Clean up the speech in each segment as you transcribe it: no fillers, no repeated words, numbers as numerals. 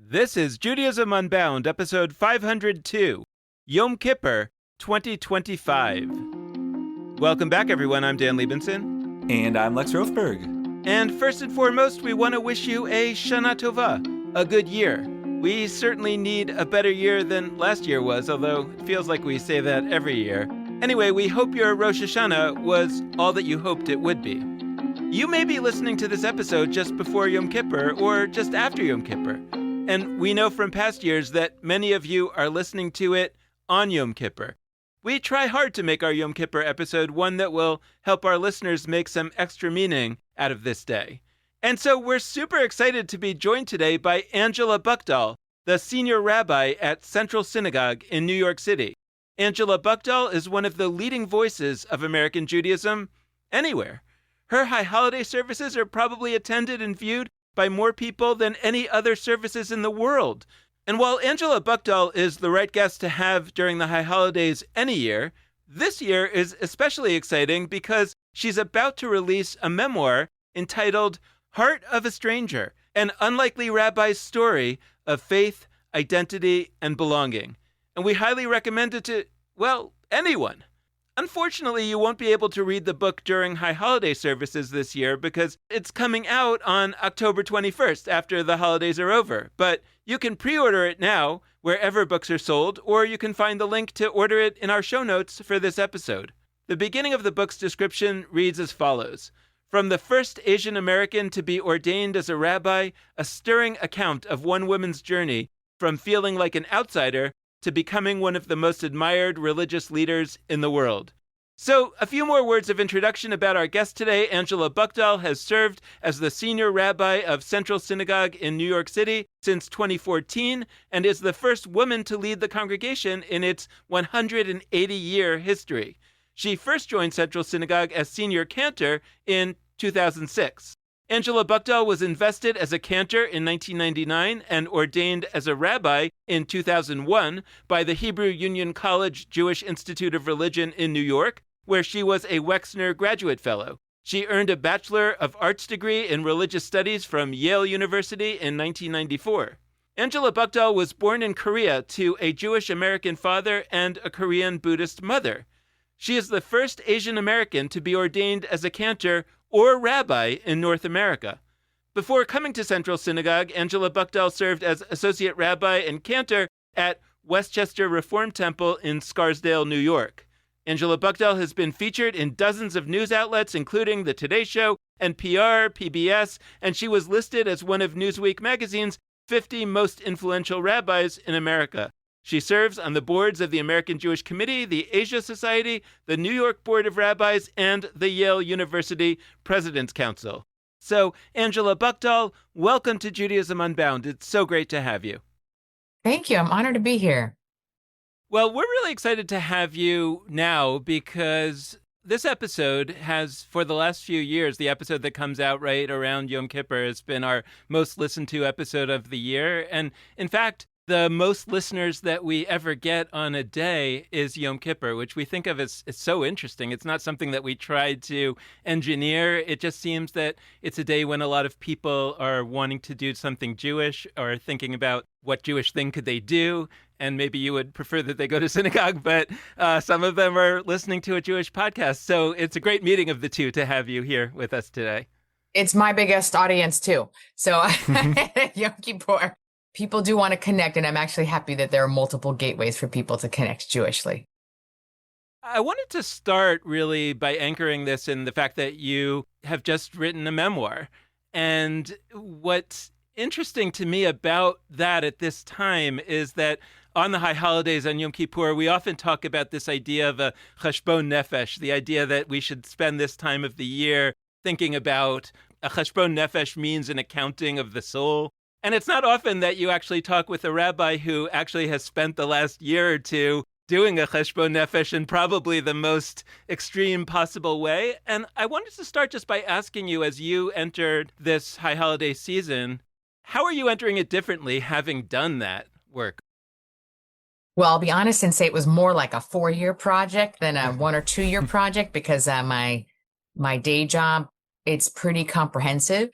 This is Judaism Unbound, episode 502, Yom Kippur 2025. Welcome back, everyone. I'm Dan Liebenson. And I'm Lex Rothberg. And first and foremost, we want to wish you a Shana Tova, a good year. We certainly need a better year than last year was, although it feels like we say that every year. Anyway, we hope your Rosh Hashanah was all that you hoped it would be. You may be listening to this episode just before Yom Kippur or just after Yom Kippur. And we know from past years that many of you are listening to it on Yom Kippur. We try hard to make our Yom Kippur episode one that will help our listeners make some extra meaning out of this day. And so we're super excited to be joined today by Angela Buchdahl, the senior rabbi at Central Synagogue in New York City. Angela Buchdahl is one of the leading voices of American Judaism anywhere. Her high holiday services are probably attended and viewed by more people than any other services in the world. And while Angela Buchdahl is the right guest to have during the high holidays any year, this year is especially exciting because she's about to release a memoir entitled Heart of a Stranger, an unlikely rabbi's story of faith, identity, and belonging. And we highly recommend it to, well, anyone. Unfortunately, you won't be able to read the book during high holiday services this year because it's coming out on October 21st after the holidays are over. But you can pre-order it now wherever books are sold, or you can find the link to order it in our show notes for this episode. The beginning of the book's description reads as follows. From the first Asian American to be ordained as a rabbi, a stirring account of one woman's journey from feeling like an outsider to becoming one of the most admired religious leaders in the world. So, a few more words of introduction about our guest today. Angela Buchdahl has served as the senior rabbi of Central Synagogue in New York City since 2014 and is the first woman to lead the congregation in its 180-year history. She first joined Central Synagogue as senior cantor in 2006. Angela Buchdahl was invested as a cantor in 1999 and ordained as a rabbi in 2001 by the Hebrew Union College Jewish Institute of Religion in New York, where she was a Wexner Graduate Fellow. She earned a Bachelor of Arts degree in Religious Studies from Yale University in 1994. Angela Buchdahl was born in Korea to a Jewish American father and a Korean Buddhist mother. She is the first Asian American to be ordained as a cantor or rabbi in North America. Before coming to Central Synagogue, Angela Buchdahl served as associate rabbi and cantor at Westchester Reform Temple in Scarsdale, New York. Angela Buchdahl has been featured in dozens of news outlets, including The Today Show, NPR, PBS, and she was listed as one of Newsweek magazine's 50 most influential rabbis in America. She serves on the boards of the American Jewish Committee, the Asia Society, the New York Board of Rabbis, and the Yale University President's Council. So, Angela Buchdahl, welcome to Judaism Unbound. It's so great to have you. Thank you. I'm honored to be here. Well, we're really excited to have you now because this episode has, for the last few years, the episode that comes out right around Yom Kippur has been our most listened to episode of the year. And in fact, the most listeners that we ever get on a day is Yom Kippur, which we think of as so interesting. It's not something that we tried to engineer. It just seems that it's a day when a lot of people are wanting to do something Jewish or thinking about what Jewish thing could they do. And maybe you would prefer that they go to synagogue, but some of them are listening to a Jewish podcast. So it's a great meeting of the two to have you here with us today. It's my biggest audience, too. So Yom Kippur. People do want to connect, and I'm actually happy that there are multiple gateways for people to connect Jewishly. I wanted to start really by anchoring this in the fact that you have just written a memoir. And what's interesting to me about that at this time is that on the high holidays on Yom Kippur, we often talk about this idea of a cheshbon nefesh, the idea that we should spend this time of the year thinking about a cheshbon nefesh means an accounting of the soul. And it's not often that you actually talk with a rabbi who actually has spent the last year or two doing a cheshbon nefesh in probably the most extreme possible way. And I wanted to start just by asking you, as you entered this high holiday season, how are you entering it differently having done that work? Well, I'll be honest and say it was more like a 4-year project than a 1 or 2 year project because my day job, it's pretty comprehensive.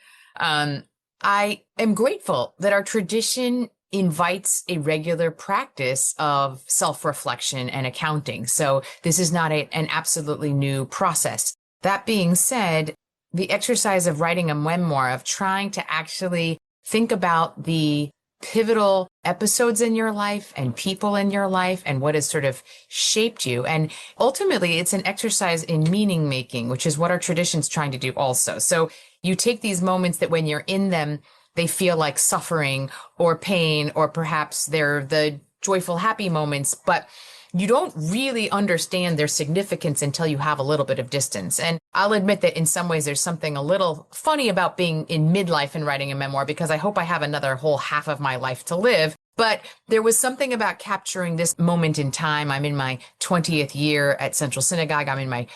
I am grateful that our tradition invites a regular practice of self-reflection and accounting. So this is not an absolutely new process. That being said, the exercise of writing a memoir, of trying to actually think about the pivotal episodes in your life and people in your life and what has sort of shaped you. And ultimately, it's an exercise in meaning making, which is what our tradition's trying to do also. So you take these moments that when you're in them, they feel like suffering or pain, or perhaps they're the joyful, happy moments, but you don't really understand their significance until you have a little bit of distance. And I'll admit that in some ways there's something a little funny about being in midlife and writing a memoir, because I hope I have another whole half of my life to live. But there was something about capturing this moment in time. I'm in my 20th year at Central Synagogue. I'm in my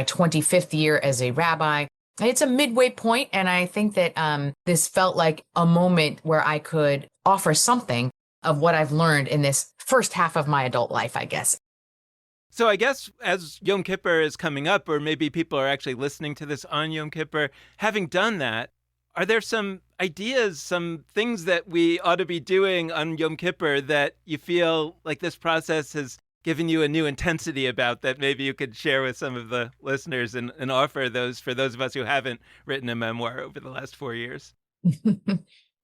25th year as a rabbi. It's a midway point, and I think that this felt like a moment where I could offer something of what I've learned in this first half of my adult life, I guess. So I guess as Yom Kippur is coming up, or maybe people are actually listening to this on Yom Kippur, having done that, are there some ideas, some things that we ought to be doing on Yom Kippur that you feel like this process has given you a new intensity about, that maybe you could share with some of the listeners and offer those for those of us who haven't written a memoir over the last 4 years?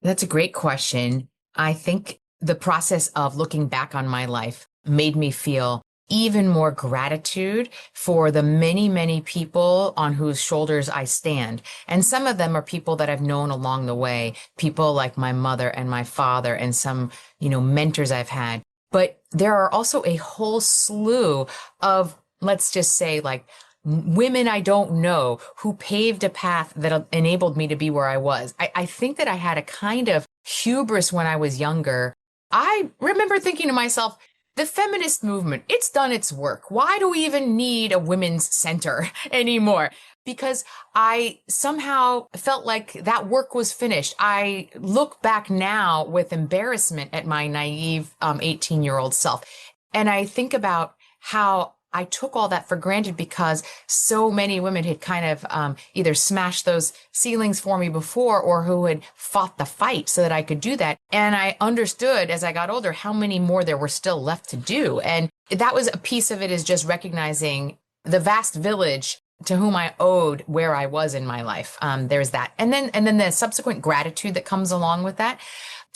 That's a great question. I think the process of looking back on my life made me feel even more gratitude for the many, many people on whose shoulders I stand. And some of them are people that I've known along the way, people like my mother and my father and some, mentors I've had. But there are also a whole slew of, let's just say, like, women I don't know who paved a path that enabled me to be where I was. I think that I had a kind of hubris when I was younger. I remember thinking to myself, the feminist movement, it's done its work. Why do we even need a women's center anymore? Because I somehow felt like that work was finished. I look back now with embarrassment at my naive 18-year-old self. And I think about how I took all that for granted because so many women had kind of either smashed those ceilings for me before, or who had fought the fight so that I could do that. And I understood as I got older how many more there were still left to do. And that was a piece of it, is just recognizing the vast village to whom I owed where I was in my life. There's that. And then the subsequent gratitude that comes along with that.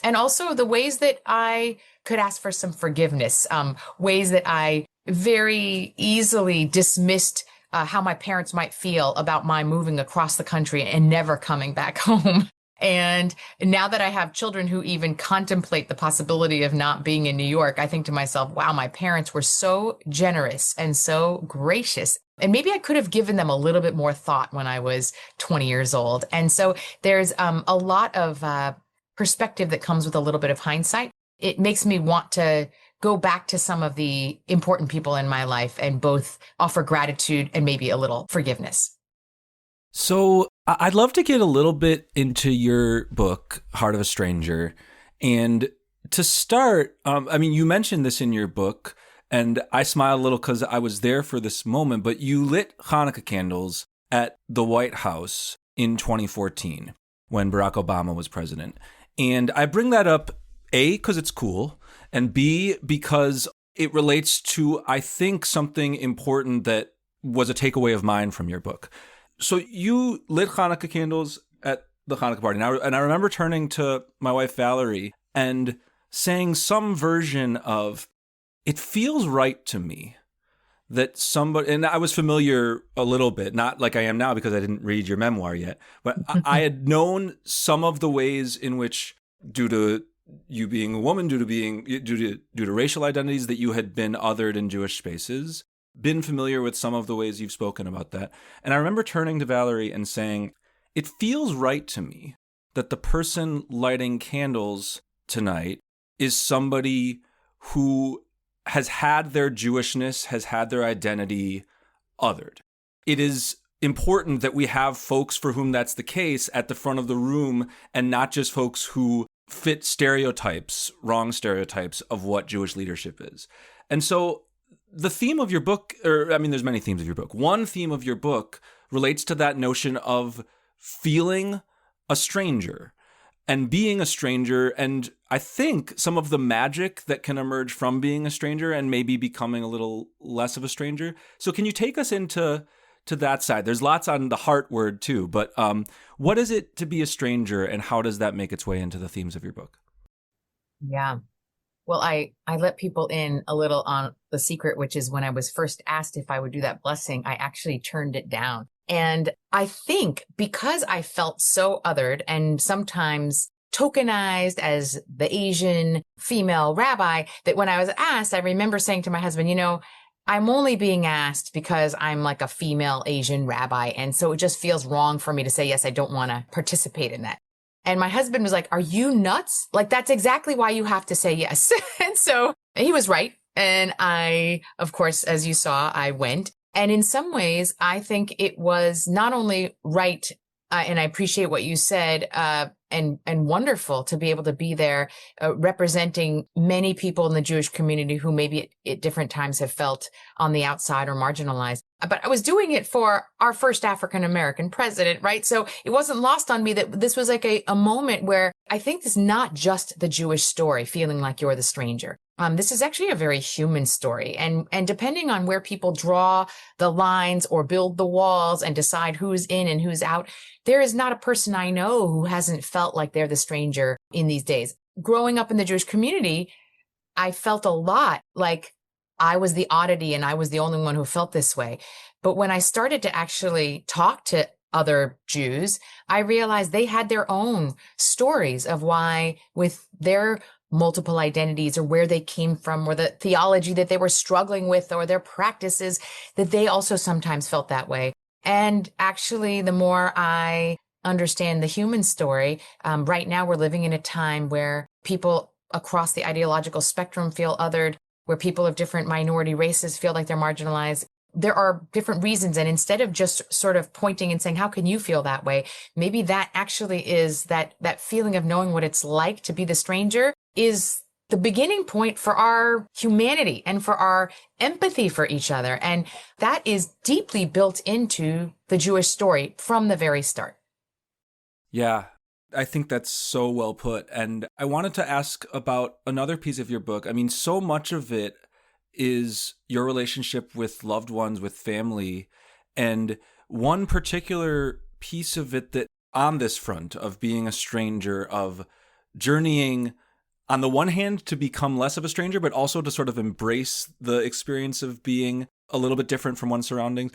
And also the ways that I could ask for some forgiveness, ways that I very easily dismissed how my parents might feel about my moving across the country and never coming back home. And now that I have children who even contemplate the possibility of not being in New York, I think to myself, wow, my parents were so generous and so gracious. And maybe I could have given them a little bit more thought when I was 20 years old. And so there's a lot of perspective that comes with a little bit of hindsight. It makes me want to go back to some of the important people in my life and both offer gratitude and maybe a little forgiveness. So I'd love to get a little bit into your book, Heart of a Stranger. And to start, you mentioned this in your book, and I smiled a little because I was there for this moment, but you lit Hanukkah candles at the White House in 2014 when Barack Obama was president. And I bring that up, A, because it's cool, and B, because it relates to, I think, something important that was a takeaway of mine from your book. So you lit Hanukkah candles at the Hanukkah party. And I remember turning to my wife, Valerie, and saying some version of, it feels right to me that somebody, and I was familiar a little bit, not like I am now because I didn't read your memoir yet, but I had known some of the ways in which, due to you being a woman, due to racial identities, that you had been othered in Jewish spaces, been familiar with some of the ways you've spoken about that. And I remember turning to Valerie and saying, it feels right to me that the person lighting candles tonight is somebody who has had their Jewishness, has had their identity othered. It is important that we have folks for whom that's the case at the front of the room, and not just folks who fit stereotypes, wrong stereotypes of what Jewish leadership is. And so the theme of your book, there's many themes of your book. One theme of your book relates to that notion of feeling a stranger. and being a stranger, and I think some of the magic that can emerge from being a stranger and maybe becoming a little less of a stranger. So can you take us into that side? There's lots on the heart word too, but what is it to be a stranger, and how does that make its way into the themes of your book? Yeah. Well, I let people in a little on the secret, which is when I was first asked if I would do that blessing, I actually turned it down. And I think because I felt so othered and sometimes tokenized as the Asian female rabbi, that when I was asked, I remember saying to my husband, I'm only being asked because I'm like a female Asian rabbi. And so it just feels wrong for me to say, yes, I don't want to participate in that. And my husband was like, are you nuts? Like, that's exactly why you have to say yes. And so he was right. And I, of course, as you saw, I went. And in some ways, I think it was not only right, and I appreciate what you said, and wonderful to be able to be there representing many people in the Jewish community who maybe at different times have felt on the outside or marginalized. But I was doing it for our first African-American president, right? So it wasn't lost on me that this was like a moment where I think this is not just the Jewish story, feeling like you're the stranger. This is actually a very human story. And depending on where people draw the lines or build the walls and decide who's in and who's out, there is not a person I know who hasn't felt like they're the stranger in these days. Growing up in the Jewish community, I felt a lot like I was the oddity and I was the only one who felt this way. But when I started to actually talk to other Jews, I realized they had their own stories of why, with their multiple identities or where they came from or the theology that they were struggling with or their practices, that they also sometimes felt that way. And actually, the more I understand the human story, right now we're living in a time where people across the ideological spectrum feel othered, where people of different minority races feel like they're marginalized. There are different reasons. And instead of just sort of pointing and saying, how can you feel that way? Maybe that actually is that feeling of knowing what it's like to be the stranger is the beginning point for our humanity and for our empathy for each other. And that is deeply built into the Jewish story from the very start. Yeah, I think that's so well put. And I wanted to ask about another piece of your book. I mean, so much of it is your relationship with loved ones, with family. And one particular piece of it that on this front of being a stranger, of journeying on the one hand to become less of a stranger, but also to sort of embrace the experience of being a little bit different from one's surroundings.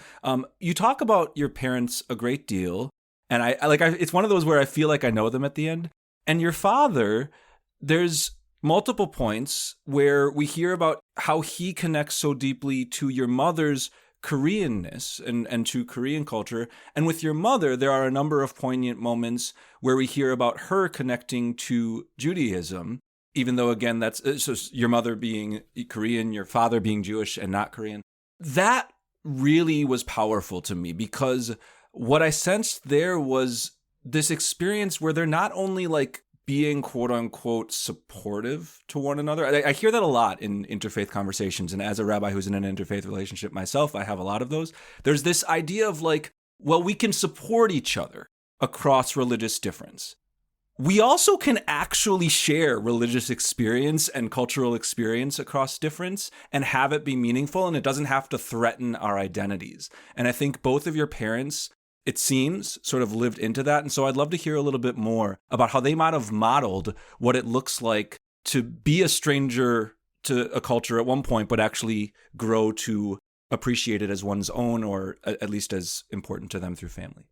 You talk about your parents a great deal. And I it's one of those where I feel like I know them at the end. And your father, there's multiple points where we hear about how he connects so deeply to your mother's Koreanness and to Korean culture. And with your mother, there are a number of poignant moments where we hear about her connecting to Judaism, even though, again, that's so your mother being Korean, your father being Jewish and not Korean. That really was powerful to me, because what I sensed there was this experience where they're not only like being quote unquote supportive to one another. I hear that a lot in interfaith conversations. And as a rabbi who's in an interfaith relationship myself, I have a lot of those. There's this idea of like, well, we can support each other across religious difference. We also can actually share religious experience and cultural experience across difference and have it be meaningful, and it doesn't have to threaten our identities. And I think both of your parents, it seems, sort of lived into that. And so I'd love to hear a little bit more about how they might have modeled what it looks like to be a stranger to a culture at one point, but actually grow to appreciate it as one's own, or at least as important to them through family.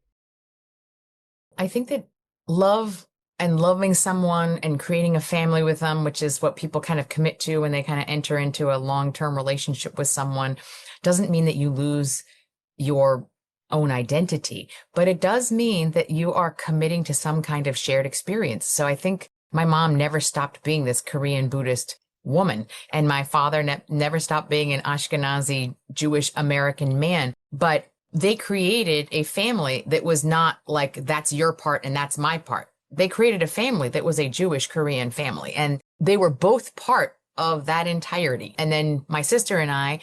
I think that love and loving someone and creating a family with them, which is what people kind of commit to when they kind of enter into a long-term relationship with someone, doesn't mean that you lose your own identity, but it does mean that you are committing to some kind of shared experience. So I think my mom never stopped being this Korean Buddhist woman, and my father never stopped being an Ashkenazi Jewish American man, but they created a family that was not like, that's your part and that's my part. They created a family that was a Jewish Korean family, and they were both part of that entirety. And then my sister and I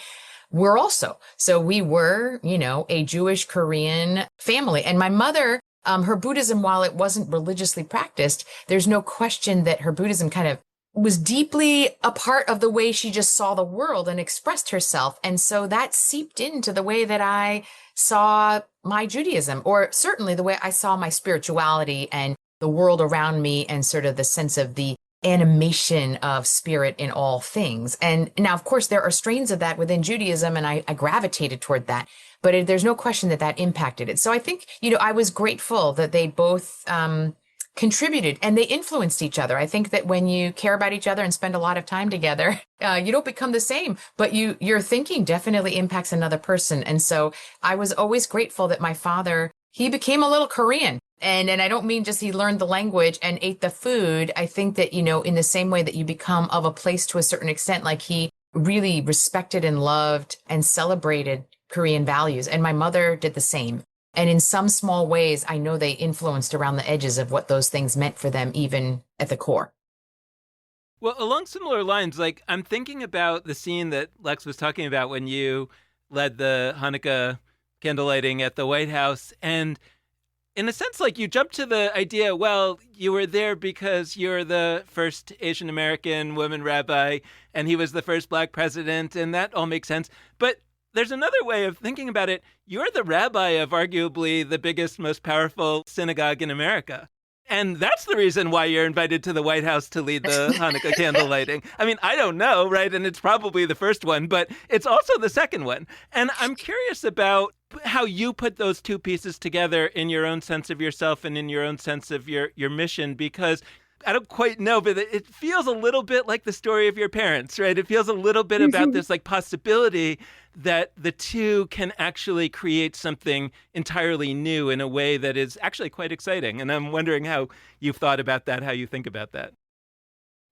were also. So we were, a Jewish Korean family. And my mother Her Buddhism, while it wasn't religiously practiced, there's no question that her Buddhism kind of was deeply a part of the way she just saw the world and expressed herself. And so that seeped into the way that I saw my Judaism, or certainly the way I saw my spirituality and the world around me, and sort of the sense of the animation of spirit in all things. And now, of course, there are strains of that within Judaism, and I gravitated toward that. But there's no question that that impacted it. So I think, I was grateful that they both contributed and they influenced each other. I think that when you care about each other and spend a lot of time together, you don't become the same, but your thinking definitely impacts another person. And so I was always grateful that my father, he became a little Korean. And I don't mean just he learned the language and ate the food. I think that, in the same way that you become of a place to a certain extent, like he really respected and loved and celebrated Korean values. And my mother did the same. And in some small ways, I know they influenced around the edges of what those things meant for them, even at the core. Well, along similar lines, like I'm thinking about the scene that Lex was talking about when you led the Hanukkah candle lighting at the White House. And in a sense, like you jumped to the idea, well, you were there because you're the first Asian American woman rabbi, and he was the first Black president, and that all makes sense. But there's another way of thinking about it. You're the rabbi of arguably the biggest, most powerful synagogue in America. And that's the reason why you're invited to the White House to lead the Hanukkah candle lighting. I mean, I don't know, right? And it's probably the first one, but it's also the second one. And I'm curious about how you put those two pieces together in your own sense of yourself and in your own sense of your mission, because I don't quite know, but it feels a little bit like the story of your parents, right? It feels a little bit about this like possibility that the two can actually create something entirely new in a way that is actually quite exciting. And I'm wondering how you've thought about that, how you think about that.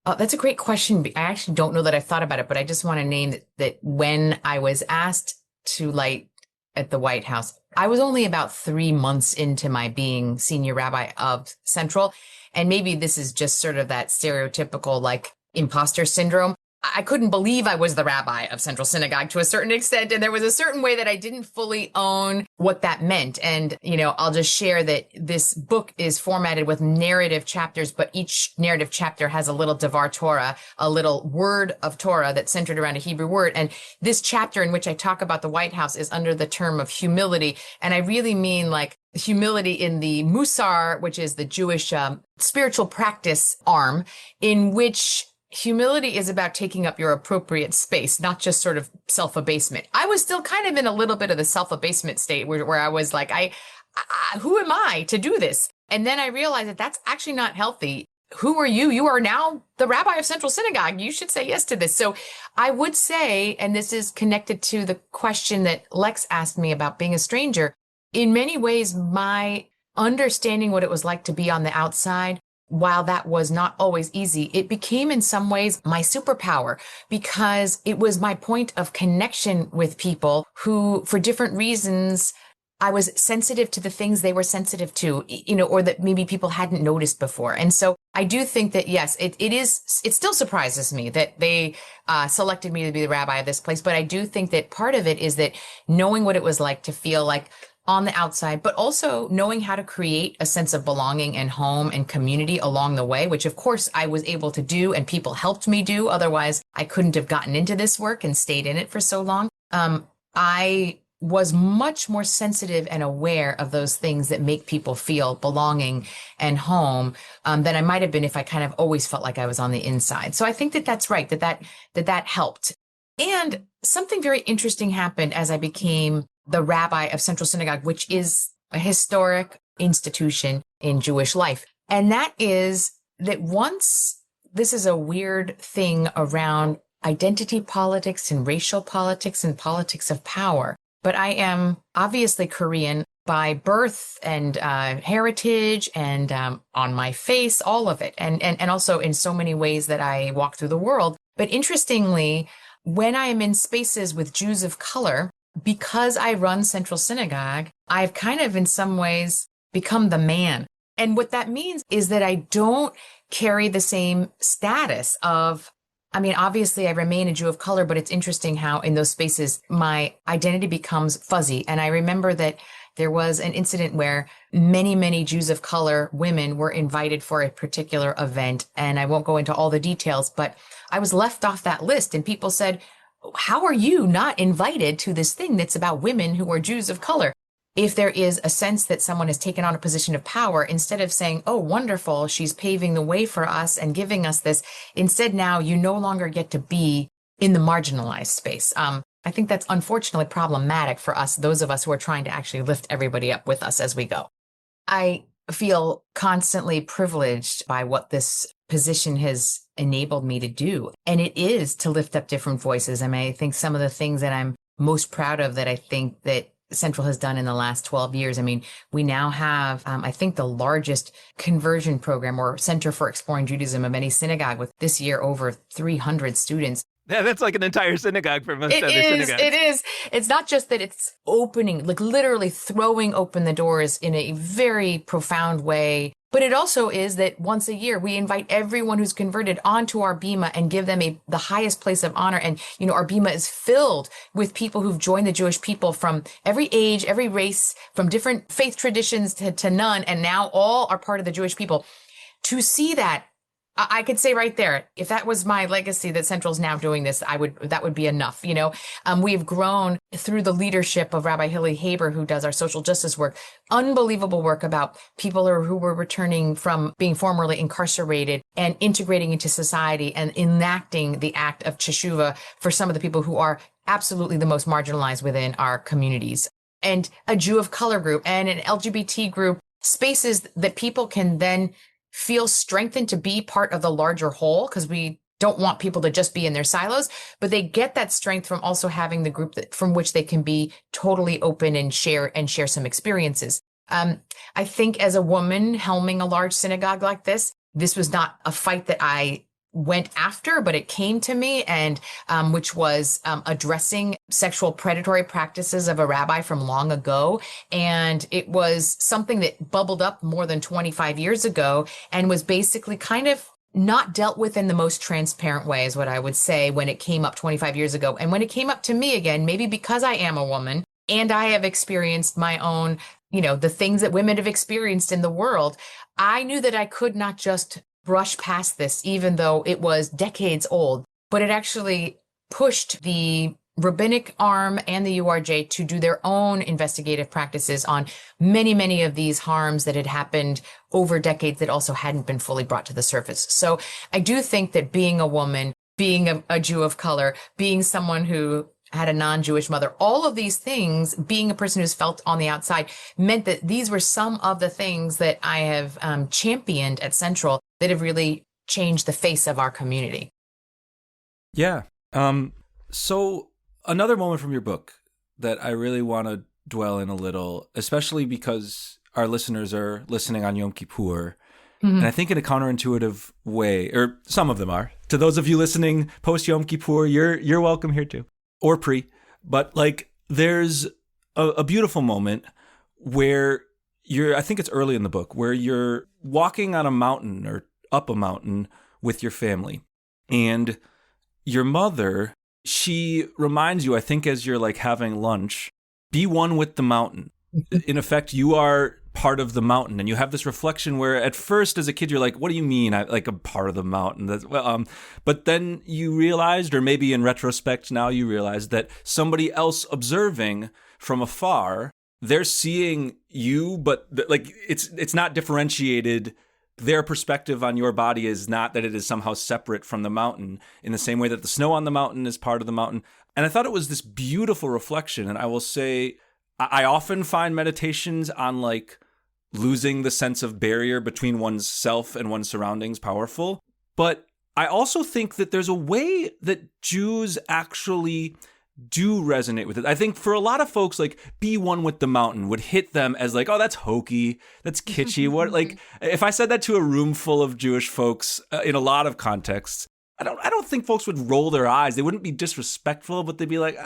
Oh, that's a great question. I actually don't know that I've thought about it, but I just want to name that when I was asked to light at the White House, I was only about 3 months into my being senior rabbi of Central. And maybe this is just sort of that stereotypical like imposter syndrome. I couldn't believe I was the rabbi of Central Synagogue to a certain extent. And there was a certain way that I didn't fully own what that meant. And, I'll just share that this book is formatted with narrative chapters, but each narrative chapter has a little Devar Torah, a little word of Torah that's centered around a Hebrew word. And this chapter in which I talk about the White House is under the term of humility. And I really mean like humility in the Musar, which is the Jewish spiritual practice arm, in which humility is about taking up your appropriate space, not just sort of self-abasement. I was still kind of in a little bit of the self-abasement state where I was like, who am I to do this? And then I realized that that's actually not healthy. Who are you? You are now the rabbi of Central Synagogue. You should say yes to this. So I would say, and this is connected to the question that Lex asked me about being a stranger, in many ways, my understanding what it was like to be on the outside, while that was not always easy, it became in some ways my superpower, because it was my point of connection with people who, for different reasons, I was sensitive to the things they were sensitive to, or that maybe people hadn't noticed before. And so I do think that, yes, it still surprises me that they selected me to be the rabbi of this place. But I do think that part of it is that knowing what it was like to feel like on the outside, but also knowing how to create a sense of belonging and home and community along the way, which of course I was able to do and people helped me do. Otherwise, I couldn't have gotten into this work and stayed in it for so long. I was much more sensitive and aware of those things that make people feel belonging and home than I might have been if I kind of always felt like I was on the inside. So I think that that's right, that helped. And something very interesting happened as I became the rabbi of Central Synagogue, which is a historic institution in Jewish life. And that is that once, this is a weird thing around identity politics and racial politics and politics of power, but I am obviously Korean by birth and heritage and on my face, all of it. And also in so many ways that I walk through the world. But interestingly, when I am in spaces with Jews of color, because I run Central Synagogue, I've kind of in some ways become the man. And what that means is that I don't carry the same status of, obviously I remain a Jew of color, but it's interesting how in those spaces my identity becomes fuzzy. And I remember that There was an incident where many, many Jews of color women were invited for a particular event. And I won't go into all the details, but I was left off that list and people said, how are you not invited to this thing that's about women who are Jews of color? If there is a sense that someone has taken on a position of power, instead of saying, oh, wonderful, she's paving the way for us and giving us this, instead now you no longer get to be in the marginalized space. I think that's unfortunately problematic for us, those of us who are trying to actually lift everybody up with us as we go. I feel constantly privileged by what this position has enabled me to do. And it is to lift up different voices. I mean, I think some of the things that I'm most proud of that I think that Central has done in the last 12 years. I mean, we now have, I think, the largest conversion program or Center for Exploring Judaism of any synagogue, with this year over 300 students. Yeah, that's like an entire synagogue for most other synagogues. It is. It's not just that it's opening, like literally throwing open the doors in a very profound way, but it also is that once a year we invite everyone who's converted onto our bima and give them the highest place of honor. And, you know, our bima is filled with people who've joined the Jewish people from every age, every race, from different faith traditions to none, and now all are part of the Jewish people. To see that, I could say right there, if that was my legacy that Central's now doing this, that would be enough. You know, we've grown through the leadership of Rabbi Hilly Haber, who does our social justice work, unbelievable work about people who were returning from being formerly incarcerated and integrating into society and enacting the act of teshuvah for some of the people who are absolutely the most marginalized within our communities. And a Jew of color group and an LGBT group, spaces that people can then feel strengthened to be part of the larger whole, because we don't want people to just be in their silos, but they get that strength from also having the group from which they can be totally open and share some experiences. I think as a woman helming a large synagogue like this was not a fight that I went after, but it came to me, and which was addressing sexual predatory practices of a rabbi from long ago. And it was something that bubbled up more than 25 years ago and was basically kind of not dealt with in the most transparent way, is what I would say, when it came up 25 years ago. And when it came up to me again, maybe because I am a woman and I have experienced my own, you know, the things that women have experienced in the world, I knew that I could not just brush past this, even though it was decades old, but it actually pushed the rabbinic arm and the URJ to do their own investigative practices on many, many of these harms that had happened over decades that also hadn't been fully brought to the surface. So I do think that being a woman, being a Jew of color, being someone who had a non-Jewish mother, all of these things, being a person who's felt on the outside, meant that these were some of the things that I have championed at Central that have really changed the face of our community. Yeah. So another moment from your book that I really want to dwell in a little, especially because our listeners are listening on Yom Kippur, and I think in a counterintuitive way, or some of them are. To those of you listening post Yom Kippur, you're welcome here too. Or pre, but like there's a beautiful moment where I think it's early in the book, where you're walking on a mountain or up a mountain with your family, and your mother, she reminds you, I think as you're like having lunch, be one with the mountain. In effect, you are part of the mountain, and you have this reflection where at first as a kid you're like, what do you mean I'm part of the mountain? But then you realized, or maybe in retrospect now you realize, that somebody else observing from afar, they're seeing you, but like it's not differentiated. Their perspective on your body is not that it is somehow separate from the mountain, in the same way that the snow on the mountain is part of the mountain. And I thought it was this beautiful reflection. And I will say, I often find meditations on like losing the sense of barrier between one's self and one's surroundings powerful. But I also think that there's a way that Jews actually do resonate with it. I think for a lot of folks, like be one with the mountain would hit them as like, oh, that's hokey, that's kitschy. What, like if I said that to a room full of Jewish folks in a lot of contexts, I don't think folks would roll their eyes. They wouldn't be disrespectful, but they'd be like,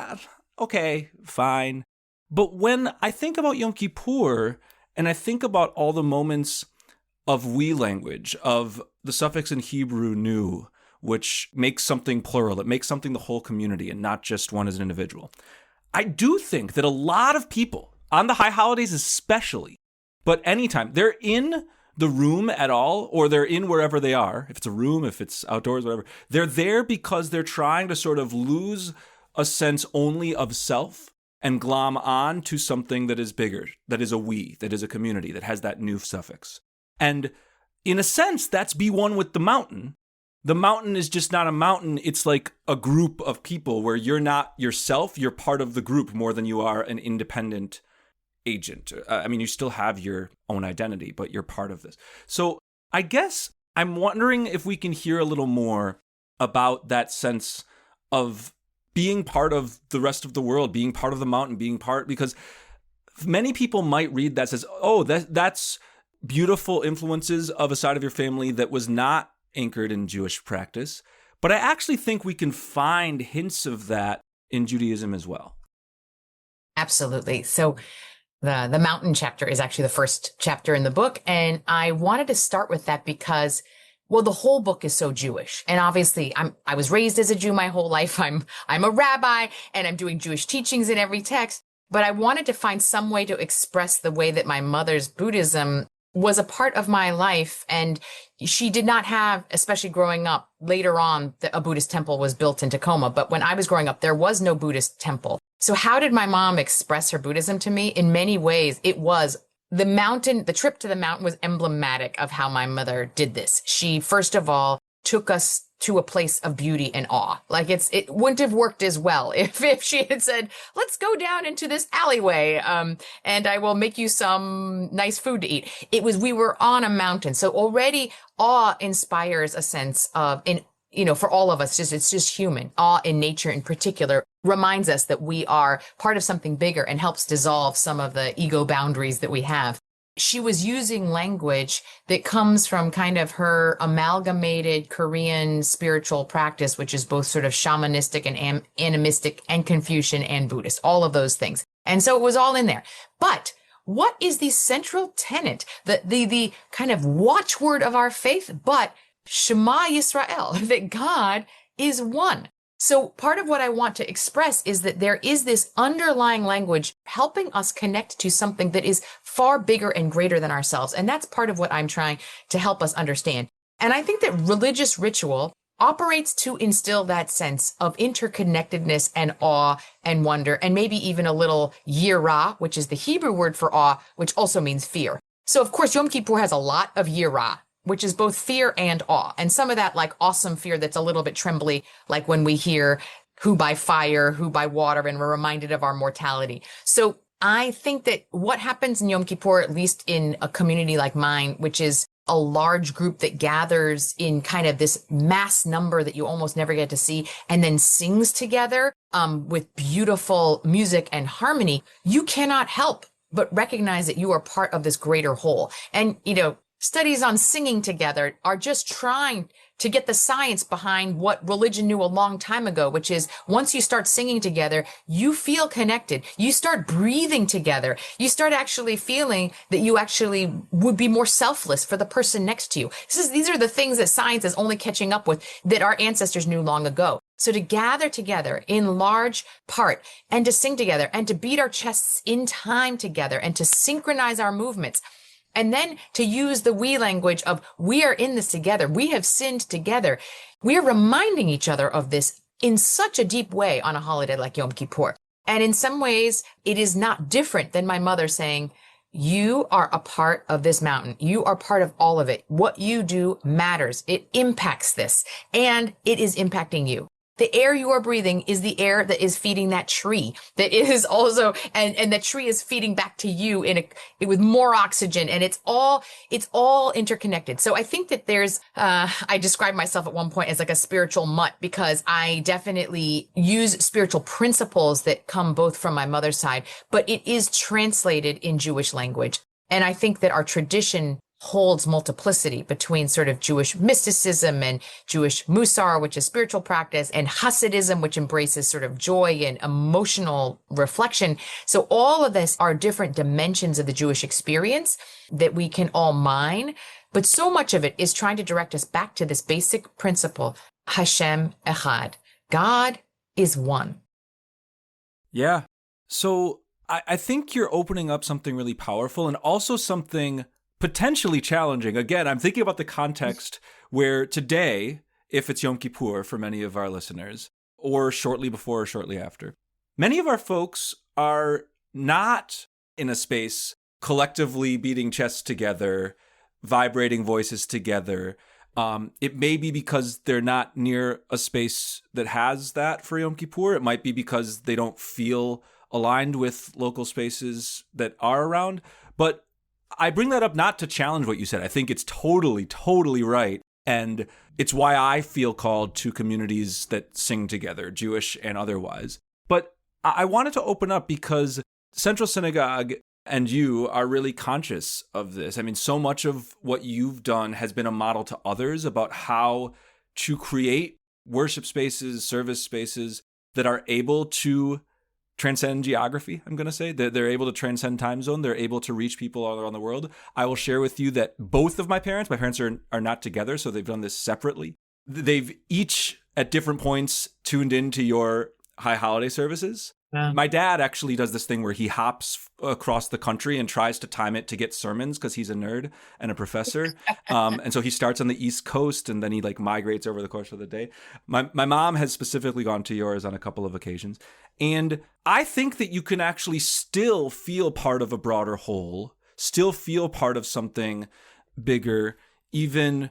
okay, fine. But when I think about Yom Kippur, and I think about all the moments of we language, of the suffix in Hebrew nu, which makes something plural, it makes something the whole community and not just one as an individual. I do think that a lot of people on the high holidays especially, but anytime they're in the room at all, or they're in wherever they are, if it's a room, if it's outdoors, whatever, they're there because they're trying to sort of lose a sense only of self and glom on to something that is bigger, that is a we, that is a community, that has that new suffix. And in a sense, that's be one with the mountain. The mountain is just not a mountain. It's like a group of people where you're not yourself. You're part of the group more than you are an independent agent. I mean, you still have your own identity, but you're part of this. So I guess I'm wondering if we can hear a little more about that sense of being part of the rest of the world, being part of the mountain, being part, because many people might read that says, oh, that's beautiful influences of a side of your family that was not anchored in Jewish practice. But I actually think we can find hints of that in Judaism as well. Absolutely. So the mountain chapter is actually the first chapter in the book. And I wanted to start with that because, well, the whole book is so Jewish. And obviously I was raised as a Jew my whole life. I'm a rabbi and I'm doing Jewish teachings in every text. But I wanted to find some way to express the way that my mother's Buddhism was a part of my life. And she did not have, especially growing up, later on, a Buddhist temple was built in Tacoma. But when I was growing up, there was no Buddhist temple. So how did my mom express her Buddhism to me? In many ways, it was the trip to the mountain was emblematic of how my mother did this. She, first of all, took us to a place of beauty and awe. Like it wouldn't have worked as well if she had said, let's go down into this alleyway, and I will make you some nice food to eat. We were on a mountain. So already awe inspires a sense of, for all of us, it's just human. Awe in nature in particular reminds us that we are part of something bigger and helps dissolve some of the ego boundaries that we have. She was using language that comes from kind of her amalgamated Korean spiritual practice, which is both sort of shamanistic and animistic and Confucian and Buddhist, all of those things. And so it was all in there. But what is the central tenet, the kind of watchword of our faith? But Shema Yisrael, that God is one. So part of what I want to express is that there is this underlying language helping us connect to something that is far bigger and greater than ourselves. And that's part of what I'm trying to help us understand. And I think that religious ritual operates to instill that sense of interconnectedness and awe and wonder, and maybe even a little yirah, which is the Hebrew word for awe, which also means fear. So of course, Yom Kippur has a lot of yirah, which is both fear and awe. And some of that like awesome fear that's a little bit trembly, like when we hear who by fire, who by water, and we're reminded of our mortality. So I think that what happens in Yom Kippur, at least in a community like mine, which is a large group that gathers in kind of this mass number that you almost never get to see and then sings together with beautiful music and harmony, you cannot help but recognize that you are part of this greater whole. And, studies on singing together are just trying to get the science behind what religion knew a long time ago, which is once you start singing together, you feel connected. You start breathing together. You start actually feeling that you actually would be more selfless for the person next to you. These are the things that science is only catching up with that our ancestors knew long ago. So to gather together in large part and to sing together and to beat our chests in time together and to synchronize our movements, and then to use the we language of we are in this together. We have sinned together. We are reminding each other of this in such a deep way on a holiday like Yom Kippur. And in some ways, it is not different than my mother saying, you are a part of this mountain. You are part of all of it. What you do matters. It impacts this, and it is impacting you. The air you are breathing is the air that is feeding that tree. That is also, and the tree is feeding back to you with more oxygen, and it's all interconnected. So I think that I described myself at one point as like a spiritual mutt because I definitely use spiritual principles that come both from my mother's side, but it is translated in Jewish language. And I think that our tradition holds multiplicity between sort of Jewish mysticism and Jewish musar, which is spiritual practice, and Hasidism, which embraces sort of joy and emotional reflection. So all of this are different dimensions of the Jewish experience that we can all mine. But so much of it is trying to direct us back to this basic principle, Hashem Echad. God is one. Yeah. So I think you're opening up something really powerful and also something potentially challenging. Again, I'm thinking about the context where today, if it's Yom Kippur for many of our listeners, or shortly before or shortly after, many of our folks are not in a space collectively beating chests together, vibrating voices together. It may be because they're not near a space that has that for Yom Kippur. It might be because they don't feel aligned with local spaces that are around. But I bring that up not to challenge what you said. I think it's totally, totally right. And it's why I feel called to communities that sing together, Jewish and otherwise. But I wanted to open up because Central Synagogue and you are really conscious of this. I mean, so much of what you've done has been a model to others about how to create worship spaces, service spaces that are able to transcend geography, I'm going to say. They're able to transcend time zone. They're able to reach people all around the world. I will share with you that both of my parents are not together, so they've done this separately. They've each, at different points, tuned into your high holiday services. My dad actually does this thing where he hops across the country and tries to time it to get sermons because he's a nerd and a professor. And so he starts on the East Coast and then he migrates over the course of the day. My mom has specifically gone to yours on a couple of occasions. And I think that you can actually still feel part of a broader whole, still feel part of something bigger, even,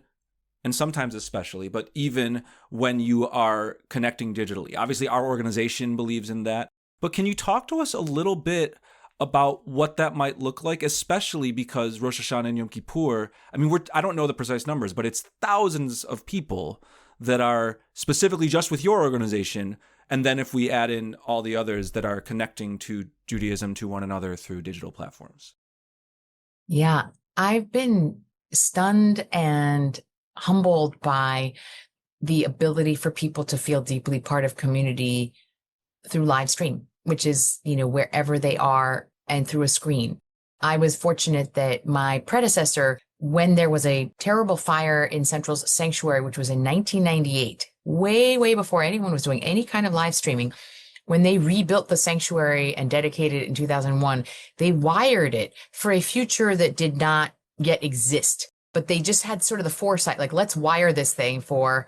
and sometimes especially, but even when you are connecting digitally. Obviously, our organization believes in that. But can you talk to us a little bit about what that might look like, especially because Rosh Hashanah and Yom Kippur, I mean, I don't know the precise numbers, but it's thousands of people that are specifically just with your organization. And then if we add in all the others that are connecting to Judaism to one another through digital platforms. Yeah, I've been stunned and humbled by the ability for people to feel deeply part of community through live stream, which is, wherever they are and through a screen. I was fortunate that my predecessor, when there was a terrible fire in Central's sanctuary, which was in 1998, way, way before anyone was doing any kind of live streaming, when they rebuilt the sanctuary and dedicated it in 2001, they wired it for a future that did not yet exist. But they just had sort of the foresight, let's wire this thing for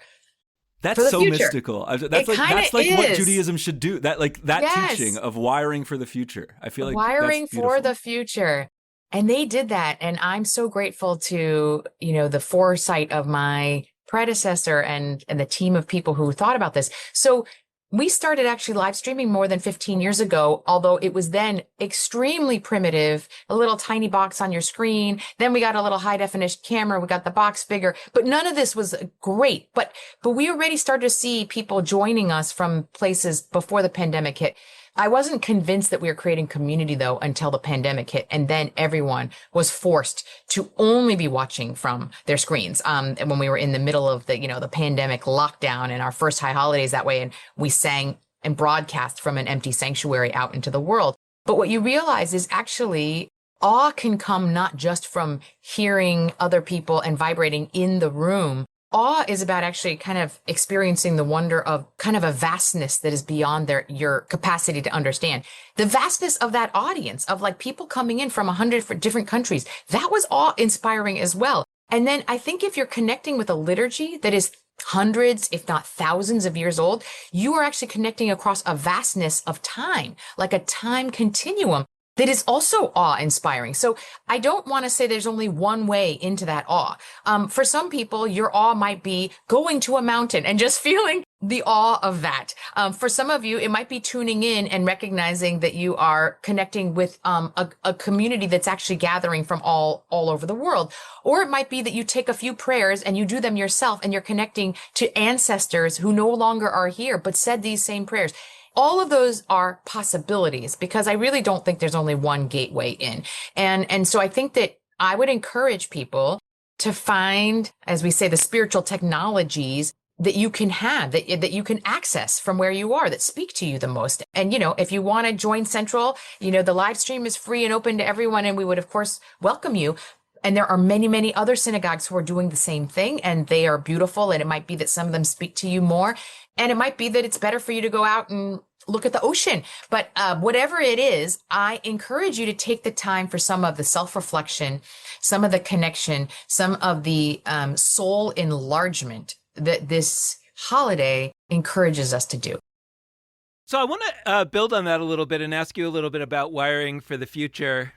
That's so future. mystical. That's like what Judaism should do. That Yes. teaching of wiring for the future. I feel like wiring for the future. And they did that. And I'm so grateful to, the foresight of my predecessor and the team of people who thought about this. So we started actually live streaming more than 15 years ago, although it was then extremely primitive, a little tiny box on your screen. Then we got a little high definition camera. We got the box bigger, but none of this was great. But we already started to see people joining us from places before the pandemic hit. I wasn't convinced that we were creating community, though, until the pandemic hit. And then everyone was forced to only be watching from their screens. And when we were in the middle of the pandemic lockdown and our first high holidays that way, and we sang and broadcast from an empty sanctuary out into the world. But what you realize is actually awe can come not just from hearing other people and vibrating in the room. Awe is about actually kind of experiencing the wonder of kind of a vastness that is beyond your capacity to understand. The vastness of that audience of people coming in from 100 different countries, that was awe-inspiring as well. And then I think if you're connecting with a liturgy that is hundreds, if not thousands of years old, you are actually connecting across a vastness of time, like a time continuum that is also awe-inspiring. So I don't want to say there's only one way into that awe. For some people, your awe might be going to a mountain and just feeling the awe of that. For some of you, it might be tuning in and recognizing that you are connecting with a community that's actually gathering from all over the world. Or it might be that you take a few prayers and you do them yourself and you're connecting to ancestors who no longer are here, but said these same prayers. All of those are possibilities because I really don't think there's only one gateway in. And so I think that I would encourage people to find, as we say, the spiritual technologies that you can have, that you can access from where you are, that speak to you the most. And, if you want to join Central, the live stream is free and open to everyone. And we would, of course, welcome you. And there are many, many other synagogues who are doing the same thing, and they are beautiful. And it might be that some of them speak to you more. And it might be that it's better for you to go out and look at the ocean. But whatever it is, I encourage you to take the time for some of the self-reflection, some of the connection, some of the soul enlargement that this holiday encourages us to do. So I want to build on that a little bit and ask you a little bit about wiring for the future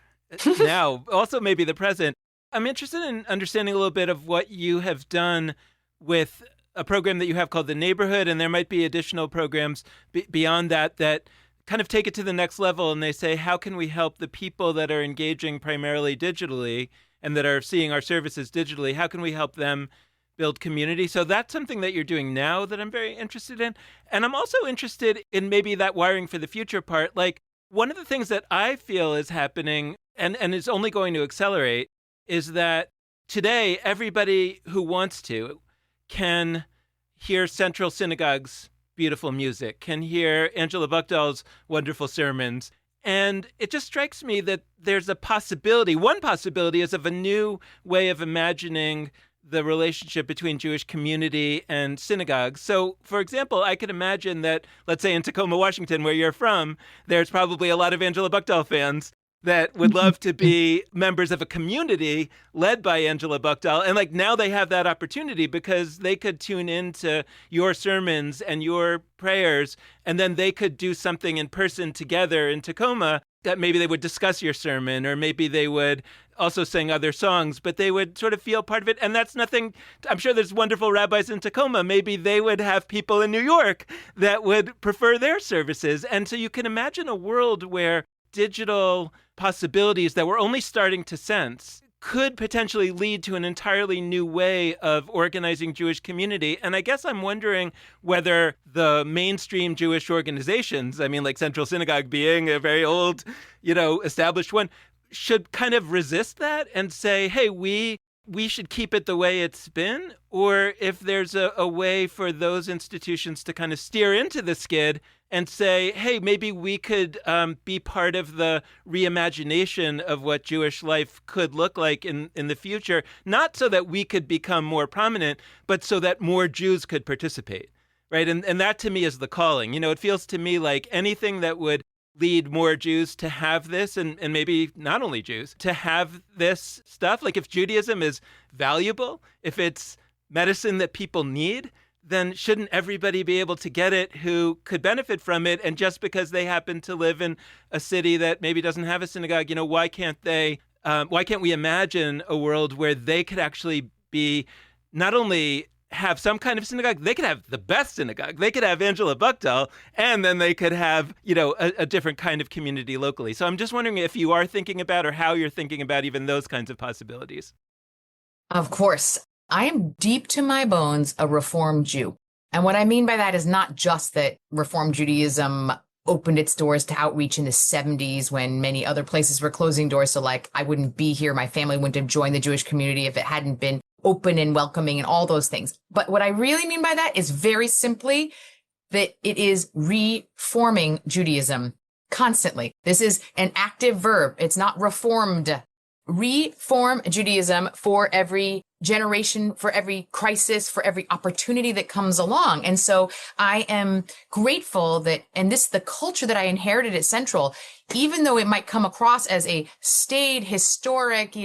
now, also maybe the present. I'm interested in understanding a little bit of what you have done with a program that you have called The Neighborhood, and there might be additional programs beyond that that kind of take it to the next level, and they say, how can we help the people that are engaging primarily digitally and that are seeing our services digitally? How can we help them build community? So that's something that you're doing now that I'm very interested in. And I'm also interested in maybe that wiring for the future part. Like, one of the things that I feel is happening and is only going to accelerate is that today everybody who wants to can hear Central Synagogue's beautiful music, can hear Angela Buchdahl's wonderful sermons. And it just strikes me that there's a possibility, one possibility is of a new way of imagining the relationship between Jewish community and synagogues. So, for example, I could imagine that, let's say in Tacoma, Washington, where you're from, there's probably a lot of Angela Buchdahl fans that would love to be members of a community led by Angela Buchdahl. And like now they have that opportunity because they could tune into your sermons and your prayers, and then they could do something in person together in Tacoma that maybe they would discuss your sermon, or maybe they would also sing other songs, but they would sort of feel part of it. And that's nothing, I'm sure there's wonderful rabbis in Tacoma. Maybe they would have people in New York that would prefer their services. And so you can imagine a world where digital possibilities that we're only starting to sense could potentially lead to an entirely new way of organizing Jewish community. And I guess I'm wondering whether the mainstream Jewish organizations, I mean, like Central Synagogue being a very old, established one, should kind of resist that and say, hey, we should keep it the way it's been, or if there's a way for those institutions to kind of steer into the skid and say, hey, maybe we could be part of the reimagination of what Jewish life could look like in the future, not so that we could become more prominent, but so that more Jews could participate, right? And that to me is the calling. It feels to me like anything that would lead more Jews to have this, and maybe not only Jews, to have this stuff. Like if Judaism is valuable, if it's medicine that people need, then shouldn't everybody be able to get it who could benefit from it? And just because they happen to live in a city that maybe doesn't have a synagogue, why can't we imagine a world where they could actually be not only have some kind of synagogue, they could have the best synagogue. They could have Angela Buchdahl, and then they could have, a different kind of community locally. So I'm just wondering if you are thinking about or how you're thinking about even those kinds of possibilities. Of course. I am deep to my bones a Reform Jew. And what I mean by that is not just that Reform Judaism opened its doors to outreach in the 70s when many other places were closing doors. So like I wouldn't be here. My family wouldn't have joined the Jewish community if it hadn't been open and welcoming and all those things. But what I really mean by that is very simply that it is reforming Judaism constantly. This is an active verb. It's not reformed. Reform Judaism for every generation, for every crisis, for every opportunity that comes along. And so I am grateful that, and this is the culture that I inherited at Central, even though it might come across as a staid, historic,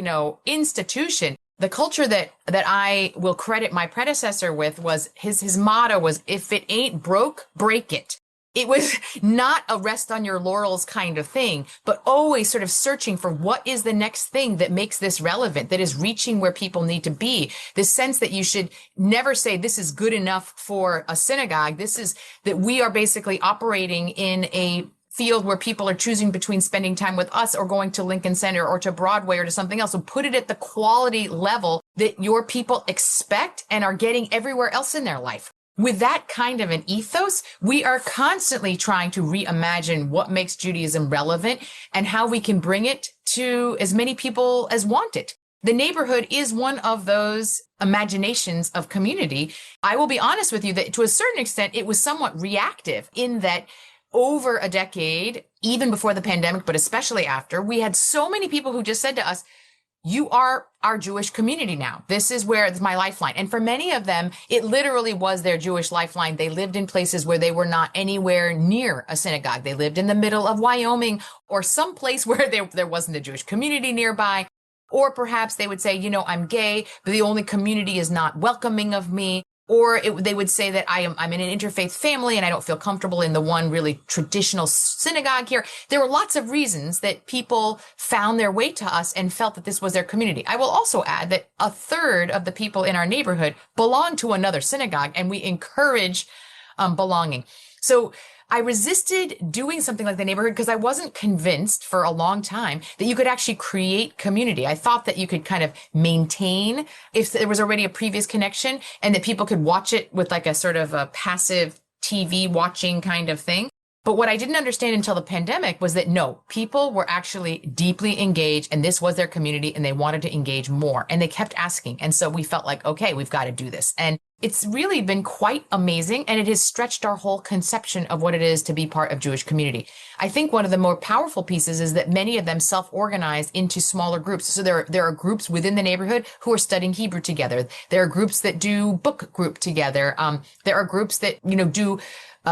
institution, the culture that I will credit my predecessor with was his motto was, if it ain't broke, break it. It was not a rest on your laurels kind of thing, but always sort of searching for what is the next thing that makes this relevant, that is reaching where people need to be. This sense that you should never say this is good enough for a synagogue. This is that we are basically operating in a field where people are choosing between spending time with us or going to Lincoln Center or to Broadway or to something else. So put it at the quality level that your people expect and are getting everywhere else in their life. With that kind of an ethos, we are constantly trying to reimagine what makes Judaism relevant and how we can bring it to as many people as want it. The neighborhood is one of those imaginations of community. I will be honest with you that to a certain extent, it was somewhat reactive in that over a decade, even before the pandemic, but especially after, we had so many people who just said to us, you are our Jewish community now. This is where it's my lifeline. And for many of them, it literally was their Jewish lifeline. They lived in places where they were not anywhere near a synagogue. They lived in the middle of Wyoming or some place where there wasn't a Jewish community nearby. Or perhaps they would say, I'm gay, but the only community is not welcoming of me. Or they would say that I'm in an interfaith family and I don't feel comfortable in the one really traditional synagogue here. There were lots of reasons that people found their way to us and felt that this was their community. I will also add that a third of the people in our neighborhood belong to another synagogue, and we encourage belonging. So I resisted doing something like the neighborhood because I wasn't convinced for a long time that you could actually create community. I thought that you could kind of maintain if there was already a previous connection and that people could watch it with like a sort of a passive TV watching kind of thing. But what I didn't understand until the pandemic was that no, people were actually deeply engaged and this was their community and they wanted to engage more and they kept asking. And so we felt like, okay, we've got to do this. And it's really been quite amazing. And it has stretched our whole conception of what it is to be part of Jewish community. I think one of the more powerful pieces is that many of them self-organized into smaller groups. So there are groups within the neighborhood who are studying Hebrew together. There are groups that do book group together. There are groups that, do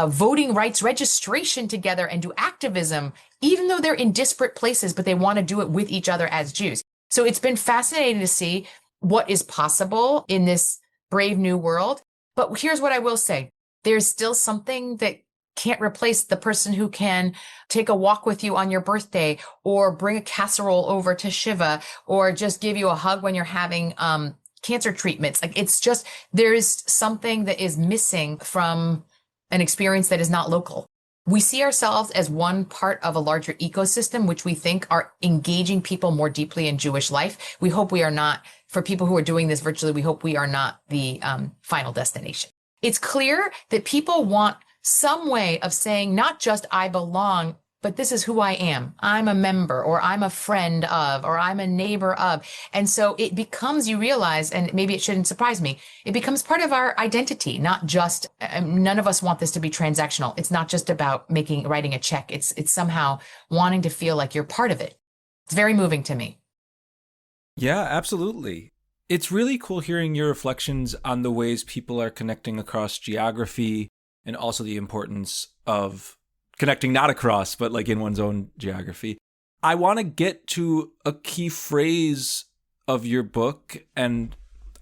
voting rights registration together and do activism, even though they're in disparate places, but they want to do it with each other as Jews. So it's been fascinating to see what is possible in this brave new world. But here's what I will say. There's still something that can't replace the person who can take a walk with you on your birthday or bring a casserole over to Shiva or just give you a hug when you're having cancer treatments. Like it's just, there's something that is missing from an experience that is not local. We see ourselves as one part of a larger ecosystem, which we think are engaging people more deeply in Jewish life. We hope we are not, for people who are doing this virtually, we hope we are not the final destination. It's clear that people want some way of saying not just I belong, but this is who I am. I'm a member, or I'm a friend of, or I'm a neighbor of. And so it becomes, you realize, and maybe it shouldn't surprise me, it becomes part of our identity, not just, none of us want this to be transactional. It's not just about writing a check. It's somehow wanting to feel like you're part of it. It's very moving to me. Yeah, absolutely. It's really cool hearing your reflections on the ways people are connecting across geography and also the importance of connecting not across, but like in one's own geography. I want to get to a key phrase of your book, and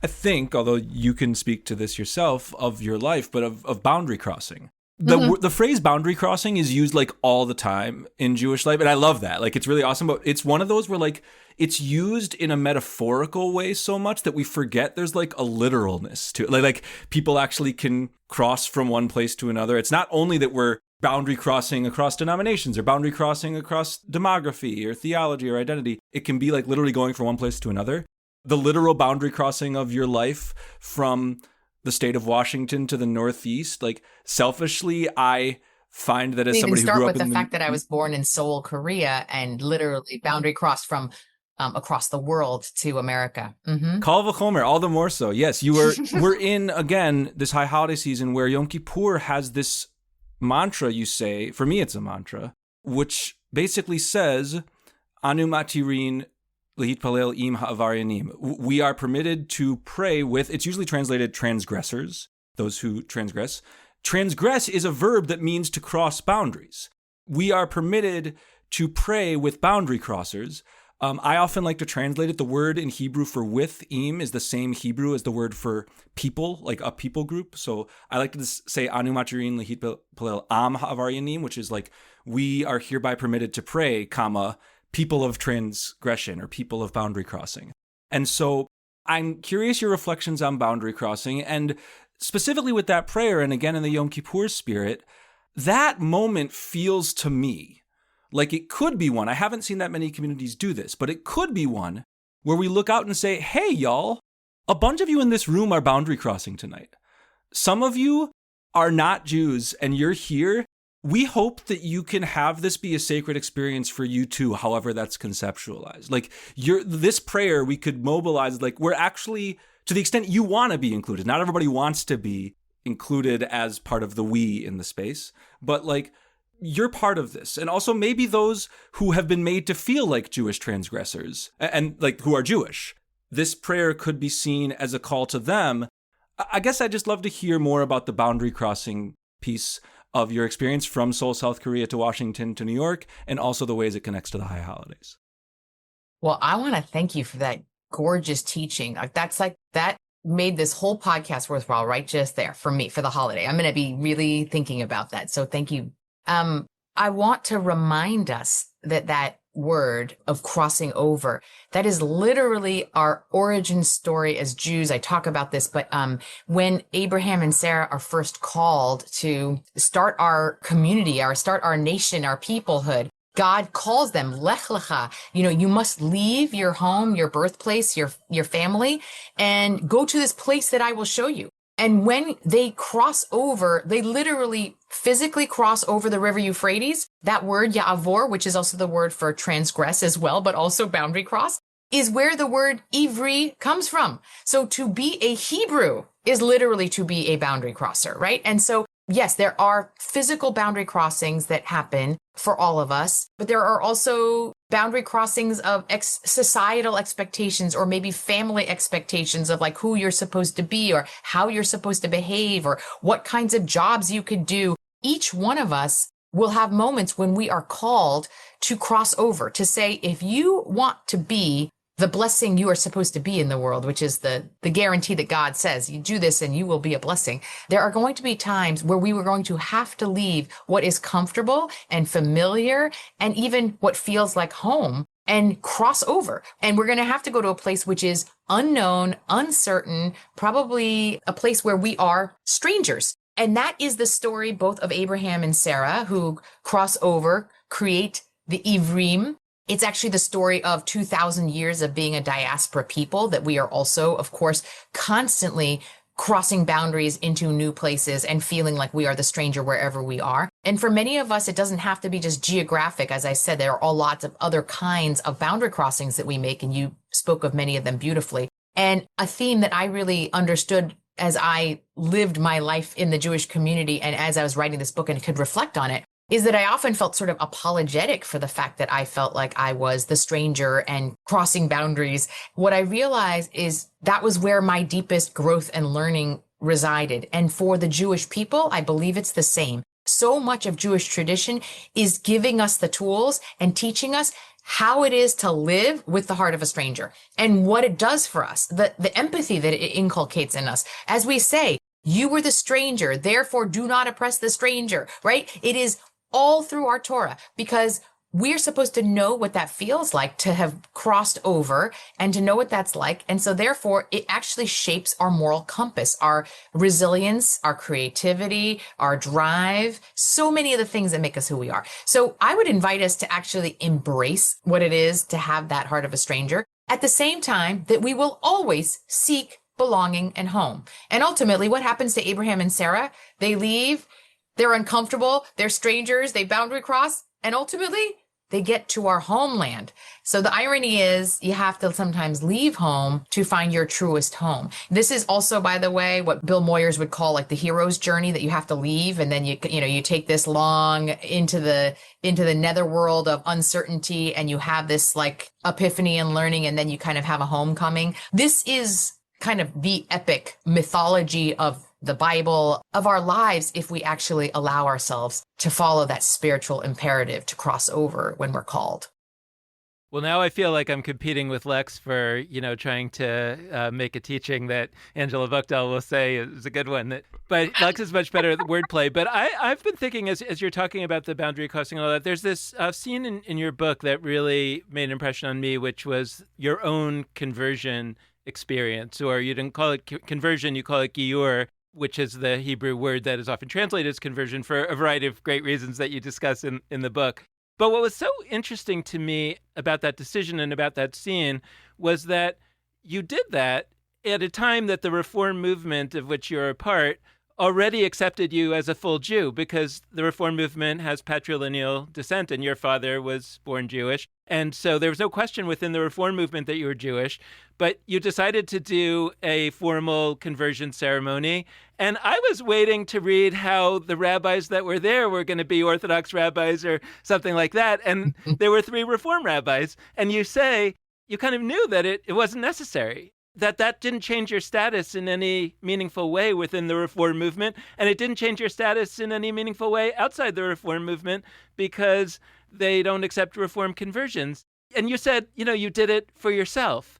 I think, although you can speak to this yourself, of your life, but of boundary crossing. The phrase boundary crossing is used like all the time in Jewish life, and I love that. Like it's really awesome, but it's one of those where like it's used in a metaphorical way so much that we forget there's like a literalness to it. Like people actually can cross from one place to another. It's not only that we're boundary crossing across denominations or boundary crossing across demography or theology or identity. It can be like literally going from one place to another. The literal boundary crossing of your life from the state of Washington to the Northeast, like selfishly, I find that as somebody who grew up in start with the fact that I was born in Seoul, Korea, and literally boundary crossed from across the world to America. Kal v'chomer, all the more so. Yes, we're in, again, this high holiday season where Yom Kippur has this mantra, you say, for me it's a mantra, which basically says, Anu matirin lehitpalel im ha'avaryanim. We are permitted to pray with, it's usually translated transgressors, those who transgress. Transgress is a verb that means to cross boundaries. We are permitted to pray with boundary crossers. I often like to translate it. The word in Hebrew for with, im, is the same Hebrew as the word for people, like a people group. So I like to say anu matirin lehitpalel am ha'avaryanim, which is like, we are hereby permitted to pray, comma, people of transgression or people of boundary crossing. And so I'm curious your reflections on boundary crossing, and specifically with that prayer, and again in the Yom Kippur spirit, that moment feels to me like it could be one. I haven't seen that many communities do this, but it could be one where we look out and say, hey, y'all, a bunch of you in this room are boundary crossing tonight. Some of you are not Jews and you're here. We hope that you can have this be a sacred experience for you too, however that's conceptualized. Like this prayer, we could mobilize, like we're actually, to the extent you want to be included. Not everybody wants to be included as part of the we in the space, but like, you're part of this. And also maybe those who have been made to feel like Jewish transgressors and like who are Jewish. This prayer could be seen as a call to them. I guess I'd just love to hear more about the boundary crossing piece of your experience from Seoul, South Korea to Washington to New York, and also the ways it connects to the high holidays. Well, I want to thank you for that gorgeous teaching. That made this whole podcast worthwhile right just there for me for the holiday. I'm going to be really thinking about that. So thank you. I want to remind us that word of crossing over, that is literally our origin story as Jews. I talk about this, but when Abraham and Sarah are first called to start our community, start our nation, our peoplehood, God calls them, Lech Lecha, you must leave your home, your birthplace, your family, and go to this place that I will show you. And when they cross over, they literally physically cross over the river Euphrates. That word, Ya'avor, which is also the word for transgress as well, but also boundary cross, is where the word Ivri comes from. So to be a Hebrew is literally to be a boundary crosser, right? And so yes, there are physical boundary crossings that happen for all of us, but there are also boundary crossings of societal expectations or maybe family expectations of like who you're supposed to be or how you're supposed to behave or what kinds of jobs you could do. Each one of us will have moments when we are called to cross over, to say, if you want to be the blessing you are supposed to be in the world, which is the guarantee that God says, you do this and you will be a blessing. There are going to be times where we were going to have to leave what is comfortable and familiar and even what feels like home and cross over. And we're going to have to go to a place which is unknown, uncertain, probably a place where we are strangers. And that is the story both of Abraham and Sarah, who cross over, create the Ivrim. It's actually the story of 2,000 years of being a diaspora people, that we are also, of course, constantly crossing boundaries into new places and feeling like we are the stranger wherever we are. And for many of us, it doesn't have to be just geographic. As I said, there are all lots of other kinds of boundary crossings that we make, and you spoke of many of them beautifully. And a theme that I really understood as I lived my life in the Jewish community and as I was writing this book and could reflect on it, is that I often felt sort of apologetic for the fact that I felt like I was the stranger and crossing boundaries. What I realized is that was where my deepest growth and learning resided. And for the Jewish people, I believe it's the same. So much of Jewish tradition is giving us the tools and teaching us how it is to live with the heart of a stranger and what it does for us, the empathy that it inculcates in us. As we say, you were the stranger, therefore do not oppress the stranger, right? It is all through our Torah, because we're supposed to know what that feels like to have crossed over and to know what that's like. And so therefore, it actually shapes our moral compass, our resilience, our creativity, our drive, so many of the things that make us who we are. So I would invite us to actually embrace what it is to have that heart of a stranger, at the same time that we will always seek belonging and home. And ultimately, what happens to Abraham and Sarah? They leave. They're uncomfortable, they're strangers, they boundary cross, and ultimately they get to our homeland. So the irony is you have to sometimes leave home to find your truest home. This is also, by the way, what Bill Moyers would call like the hero's journey, that you have to leave and then you take this long into the netherworld of uncertainty and you have this like epiphany and learning and then you kind of have a homecoming. This is kind of the epic mythology of the Bible, of our lives, if we actually allow ourselves to follow that spiritual imperative to cross over when we're called. Well, now I feel like I'm competing with Lex for, trying to make a teaching that Angela Buchdahl will say is a good one. But Lex is much better at the wordplay. But I've been thinking, as you're talking about the boundary crossing and all that, there's this scene in your book that really made an impression on me, which was your own conversion experience. Or you didn't call it conversion, you call it giyur, which is the Hebrew word that is often translated as conversion for a variety of great reasons that you discuss in the book. But what was so interesting to me about that decision and about that scene was that you did that at a time that the Reform movement, of which you're a part, already accepted you as a full Jew because the Reform movement has patrilineal descent and your father was born Jewish. And so there was no question within the Reform movement that you were Jewish, but you decided to do a formal conversion ceremony. And I was waiting to read how the rabbis that were there were going to be Orthodox rabbis or something like that. And there were 3 Reform rabbis. And you say you kind of knew that it wasn't necessary, that didn't change your status in any meaningful way within the Reform movement, and it didn't change your status in any meaningful way outside the Reform movement because they don't accept Reform conversions. And you said, you did it for yourself.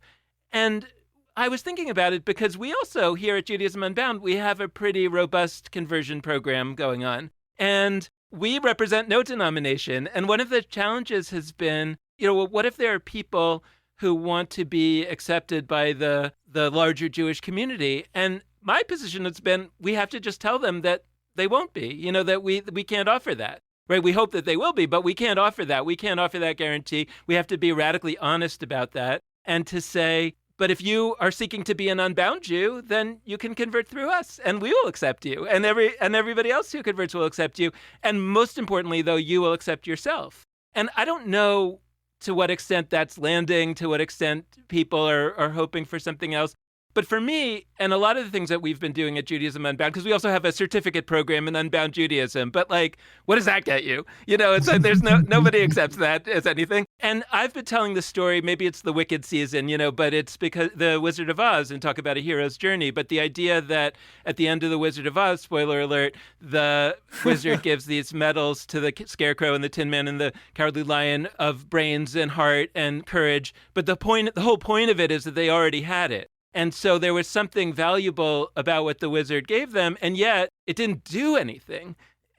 And I was thinking about it because we also here at Judaism Unbound, we have a pretty robust conversion program going on. And we represent no denomination. And one of the challenges has been, what if there are people who want to be accepted by the larger Jewish community? And my position has been, we have to just tell them that they won't be, that we can't offer that, right? We hope that they will be, but we can't offer that. We can't offer that guarantee. We have to be radically honest about that and to say, but if you are seeking to be an unbound Jew, then you can convert through us and we will accept you. And everybody else who converts will accept you. And most importantly, though, you will accept yourself. And I don't know to what extent that's landing, to what extent people are hoping for something else. But for me, and a lot of the things that we've been doing at Judaism Unbound, because we also have a certificate program in Unbound Judaism, but what does that get you? It's like there's nobody accepts that as anything. And I've been telling the story, maybe it's the Wicked season, but it's because the Wizard of Oz and talk about a hero's journey. But the idea that at the end of the Wizard of Oz, spoiler alert, the wizard gives these medals to the Scarecrow and the Tin Man and the Cowardly Lion of brains and heart and courage. But the whole point of it is that they already had it. And so there was something valuable about what the wizard gave them, and yet it didn't do anything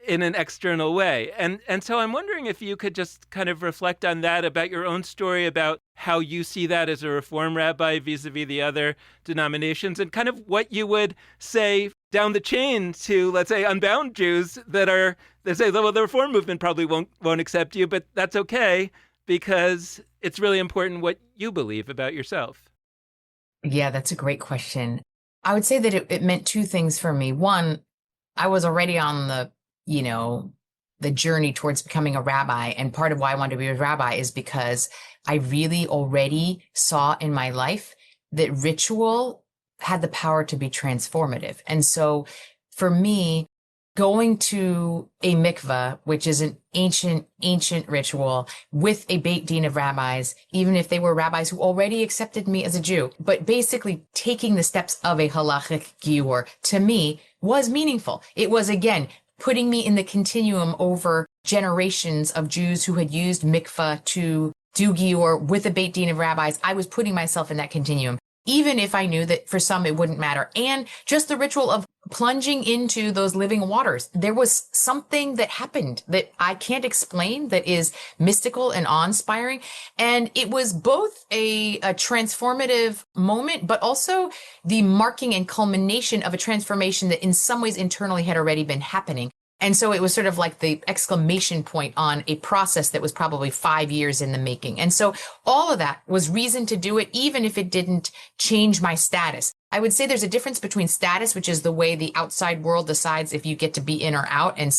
in an external way. And so I'm wondering if you could just kind of reflect on that, about your own story, about how you see that as a Reform rabbi vis-a-vis the other denominations, and kind of what you would say down the chain to, let's say, unbound Jews that say, well, the Reform movement probably won't accept you, but that's okay because it's really important what you believe about yourself. Yeah, that's a great question. I would say that it meant 2 things for me. One, I was already on the journey towards becoming a rabbi. And part of why I wanted to be a rabbi is because I really already saw in my life that ritual had the power to be transformative. And so for me, going to a mikveh, which is an ancient ritual, with a Beit Din of rabbis, even if they were rabbis who already accepted me as a Jew, but basically taking the steps of a halachic giur, to me, was meaningful. It was, again, putting me in the continuum over generations of Jews who had used mikveh to do giur with a Beit Din of rabbis. I was putting myself in that continuum, even if I knew that for some it wouldn't matter. And just the ritual of plunging into those living waters. There was something that happened that I can't explain that is mystical and awe-inspiring. And it was both a transformative moment, but also the marking and culmination of a transformation that in some ways internally had already been happening. And so it was sort of like the exclamation point on a process that was probably 5 years in the making. And so all of that was reason to do it, even if it didn't change my status. I would say there's a difference between status, which is the way the outside world decides if you get to be in or out. And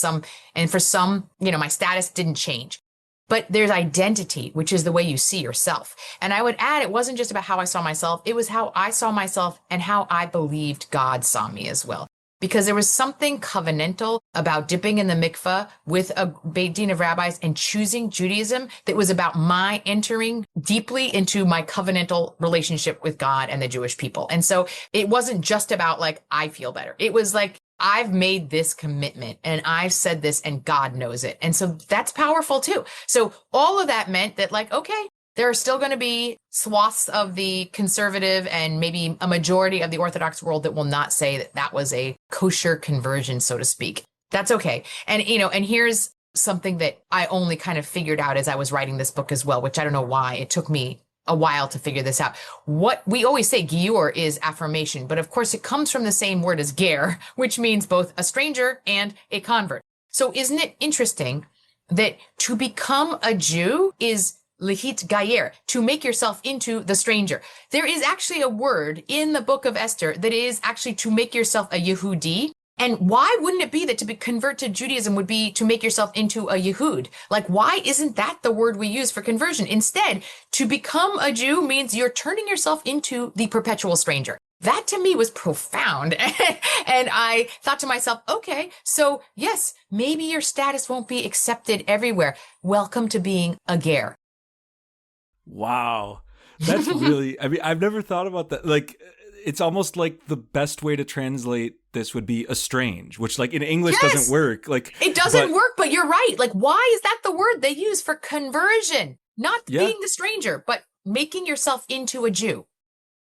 for some, my status didn't change. But there's identity, which is the way you see yourself. And I would add, it wasn't just about how I saw myself. It was how I saw myself and how I believed God saw me as well. Because there was something covenantal about dipping in the mikveh with a Beit Din of rabbis and choosing Judaism that was about my entering deeply into my covenantal relationship with God and the Jewish people. And so it wasn't just about I feel better. It was I've made this commitment and I've said this and God knows it. And so that's powerful too. So all of that meant that okay, there are still going to be swaths of the conservative and maybe a majority of the Orthodox world that will not say that that was a kosher conversion, so to speak. That's okay. And, and here's something that I only kind of figured out as I was writing this book as well, which I don't know why it took me a while to figure this out. What we always say, giur is affirmation, but of course it comes from the same word as ger, which means both a stranger and a convert. So isn't it interesting that to become a Jew is lihit gayer, to make yourself into the stranger. There is actually a word in the book of Esther that is actually to make yourself a Yehudi, And why wouldn't it be that convert to Judaism would be to make yourself into a Yehud? Like, why isn't that the word we use for conversion? Instead, to become a Jew means you're turning yourself into the perpetual stranger. That to me was profound. And I thought to myself, okay, so yes, maybe your status won't be accepted everywhere. Welcome to being a ger. Wow. That's really, I mean, I've never thought about that. Like, it's almost like the best way to translate this would be estrange, which like in English doesn't work. Like it doesn't work, but you're right. Like, why is that the word they use for conversion? Not being the stranger, but making yourself into a Jew.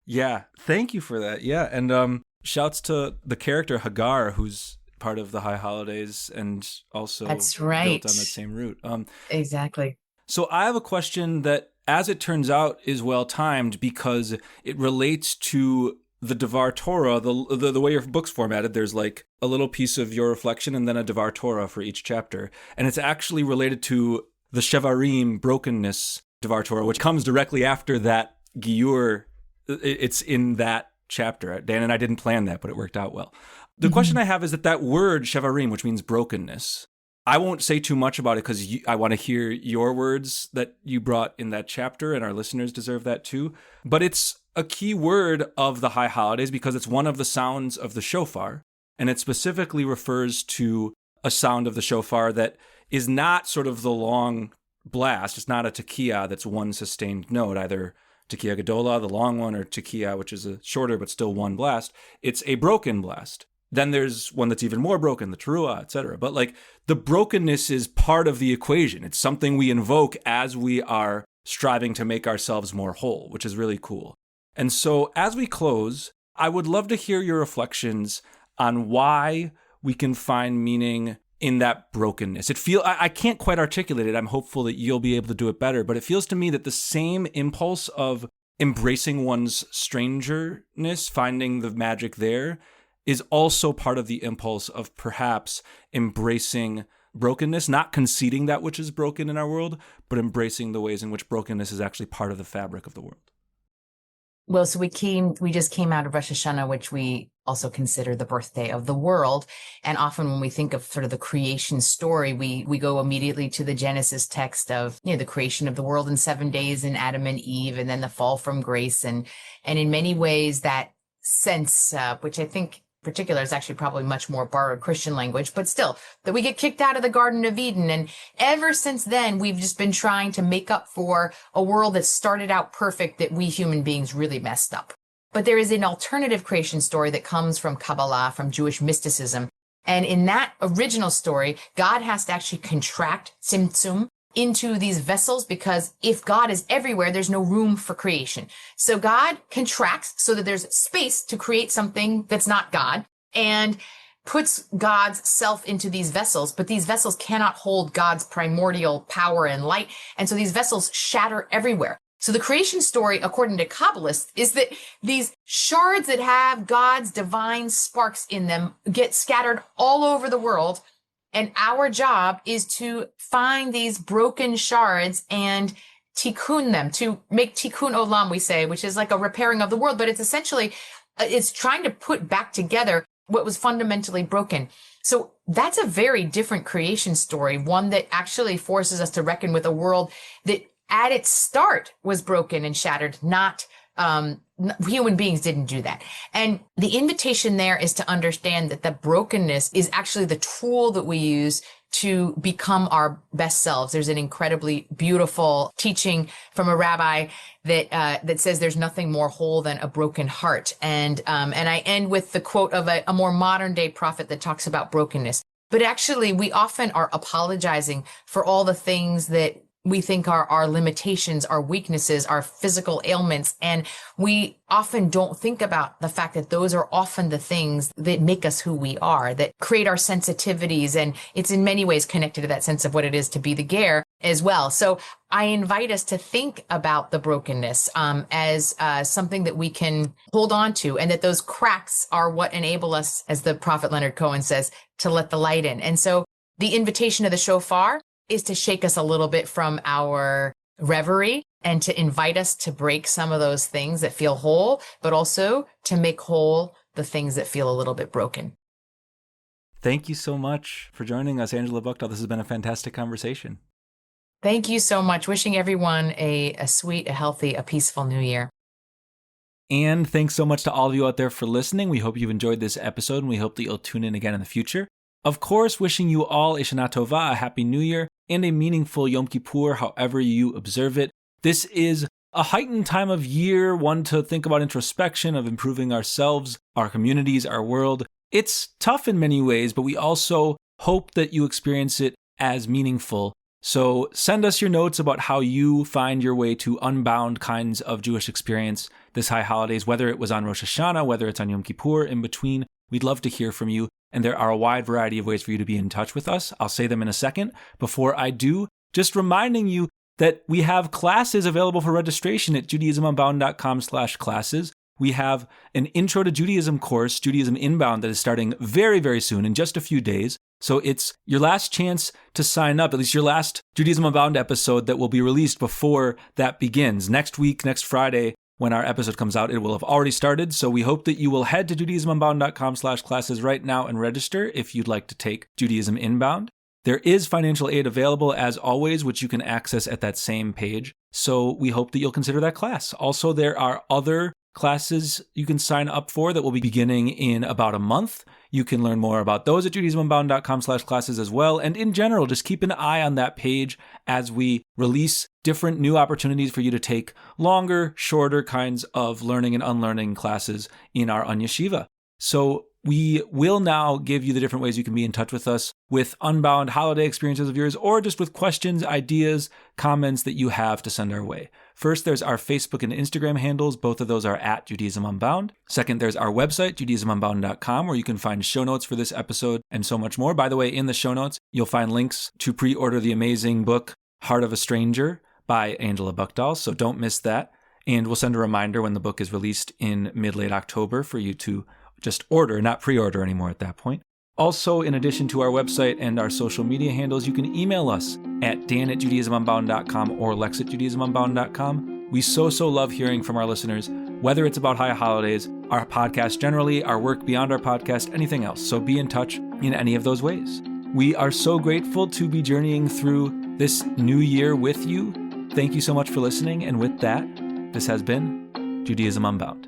Yeah. Thank you for that. Yeah. And shouts to the character Hagar, who's part of the High Holidays and also That's right. built on that same route. Exactly. So I have a question that, as it turns out, is well timed because it relates to the Devar Torah, the way your book's formatted. There's like a little piece of your reflection and then a Devar Torah for each chapter. And it's actually related to the Shevarim, brokenness Devar Torah, which comes directly after that Giur. It's in that chapter. Dan and I didn't plan that, but it worked out well. The question I have is that word Shevarim, which means brokenness, I won't say too much about it because I want to hear your words that you brought in that chapter, and our listeners deserve that too. But it's a key word of the High Holidays because it's one of the sounds of the shofar, and it specifically refers to a sound of the shofar that is not sort of the long blast. It's not a tekiah that's one sustained note, either tekiah gedola, the long one, or tekiah, which is a shorter but still one blast. It's a broken blast. Then there's one that's even more broken, the teruah, etc. But like the brokenness is part of the equation. It's something we invoke as we are striving to make ourselves more whole, which is really cool. And so as we close, I would love to hear your reflections on why we can find meaning in that brokenness. I can't quite articulate it. I'm hopeful that you'll be able to do it better, but it feels to me that the same impulse of embracing one's strangeness, finding the magic there, is also part of the impulse of perhaps embracing brokenness, not conceding that which is broken in our world, but embracing the ways in which brokenness is actually part of the fabric of the world. Well, so we just came out of Rosh Hashanah, which we also consider the birthday of the world. And often when we think of sort of the creation story, we go immediately to the Genesis text of, the creation of the world in 7 days and Adam and Eve, and then the fall from grace. And in many ways that sense, which I think particular is actually probably much more borrowed Christian language, but still, that we get kicked out of the Garden of Eden. And ever since then, we've just been trying to make up for a world that started out perfect that we human beings really messed up. But there is an alternative creation story that comes from Kabbalah, from Jewish mysticism. And in that original story, God has to actually contract tzimtzum into these vessels, because if God is everywhere, there's no room for creation. So God contracts so that there's space to create something that's not God, and puts God's self into these vessels, but these vessels cannot hold God's primordial power and light. And so these vessels shatter everywhere. So the creation story, according to Kabbalists, is that these shards that have God's divine sparks in them get scattered all over the world. And our job is to find these broken shards and tikkun them, to make tikkun olam, we say, which is like a repairing of the world. But it's essentially, it's trying to put back together what was fundamentally broken. So that's a very different creation story, one that actually forces us to reckon with a world that at its start was broken and shattered, not human beings didn't do that. And the invitation there is to understand that the brokenness is actually the tool that we use to become our best selves. There's an incredibly beautiful teaching from a rabbi that says there's nothing more whole than a broken heart. And I end with the quote of a more modern day prophet that talks about brokenness. But actually, we often are apologizing for all the things that we think are our limitations, our weaknesses, our physical ailments. And we often don't think about the fact that those are often the things that make us who we are, that create our sensitivities. And it's in many ways connected to that sense of what it is to be the ger as well. So I invite us to think about the brokenness as something that we can hold on to, and that those cracks are what enable us, as the prophet Leonard Cohen says, to let the light in. And so the invitation of the shofar is to shake us a little bit from our reverie and to invite us to break some of those things that feel whole, but also to make whole the things that feel a little bit broken. Thank you so much for joining us, Angela Buchdahl. This has been a fantastic conversation. Thank you so much. Wishing everyone a sweet, a healthy, a peaceful new year. And thanks so much to all of you out there for listening. We hope you've enjoyed this episode, and we hope that you'll tune in again in the future. Of course, wishing you all a Shana Tova, a Happy New Year, and a meaningful Yom Kippur, however you observe it. This is a heightened time of year, one to think about introspection, of improving ourselves, our communities, our world. It's tough in many ways, but we also hope that you experience it as meaningful. So send us your notes about how you find your way to unbound kinds of Jewish experience this high holidays, whether it was on Rosh Hashanah, whether it's on Yom Kippur, in between. We'd love to hear from you, and there are a wide variety of ways for you to be in touch with us. I'll say them in a second. Before I do, just reminding you that we have classes available for registration at judaismunbound.com/classes. We have an Intro to Judaism course, Judaism Inbound, that is starting very, very soon, in just a few days. So it's your last chance to sign up, at least your last Judaism Unbound episode that will be released before that begins. Next week, next Friday, when our episode comes out, it will have already started. So we hope that you will head to judaismunbound.com/classes right now and register if you'd like to take Judaism Inbound. There is financial aid available, as always, which you can access at that same page. So we hope that you'll consider that class. Also, there are other classes you can sign up for that will be beginning in about a month. You can learn more about those at judaismunbound.com/classes as well. And in general, just keep an eye on that page as we release different new opportunities for you to take longer, shorter kinds of learning and unlearning classes in our Yeshiva. So we will now give you the different ways you can be in touch with us with unbound holiday experiences of yours, or just with questions, ideas, comments that you have to send our way. First, there's our Facebook and Instagram handles. Both of those are at Judaism Unbound. Second, there's our website, judaismunbound.com, where you can find show notes for this episode and so much more. By the way, in the show notes, you'll find links to pre-order the amazing book, Heart of a Stranger by Angela Buchdahl, so don't miss that. And we'll send a reminder when the book is released in mid-late October for you to just order, not pre-order anymore at that point. Also, in addition to our website and our social media handles, you can email us at dan@judaismunbound.com or lex@judaismunbound.com. We so love hearing from our listeners, whether it's about high holidays, our podcast generally, our work beyond our podcast, anything else. So be in touch in any of those ways. We are so grateful to be journeying through this new year with you. Thank you so much for listening. And with that, this has been Judaism Unbound.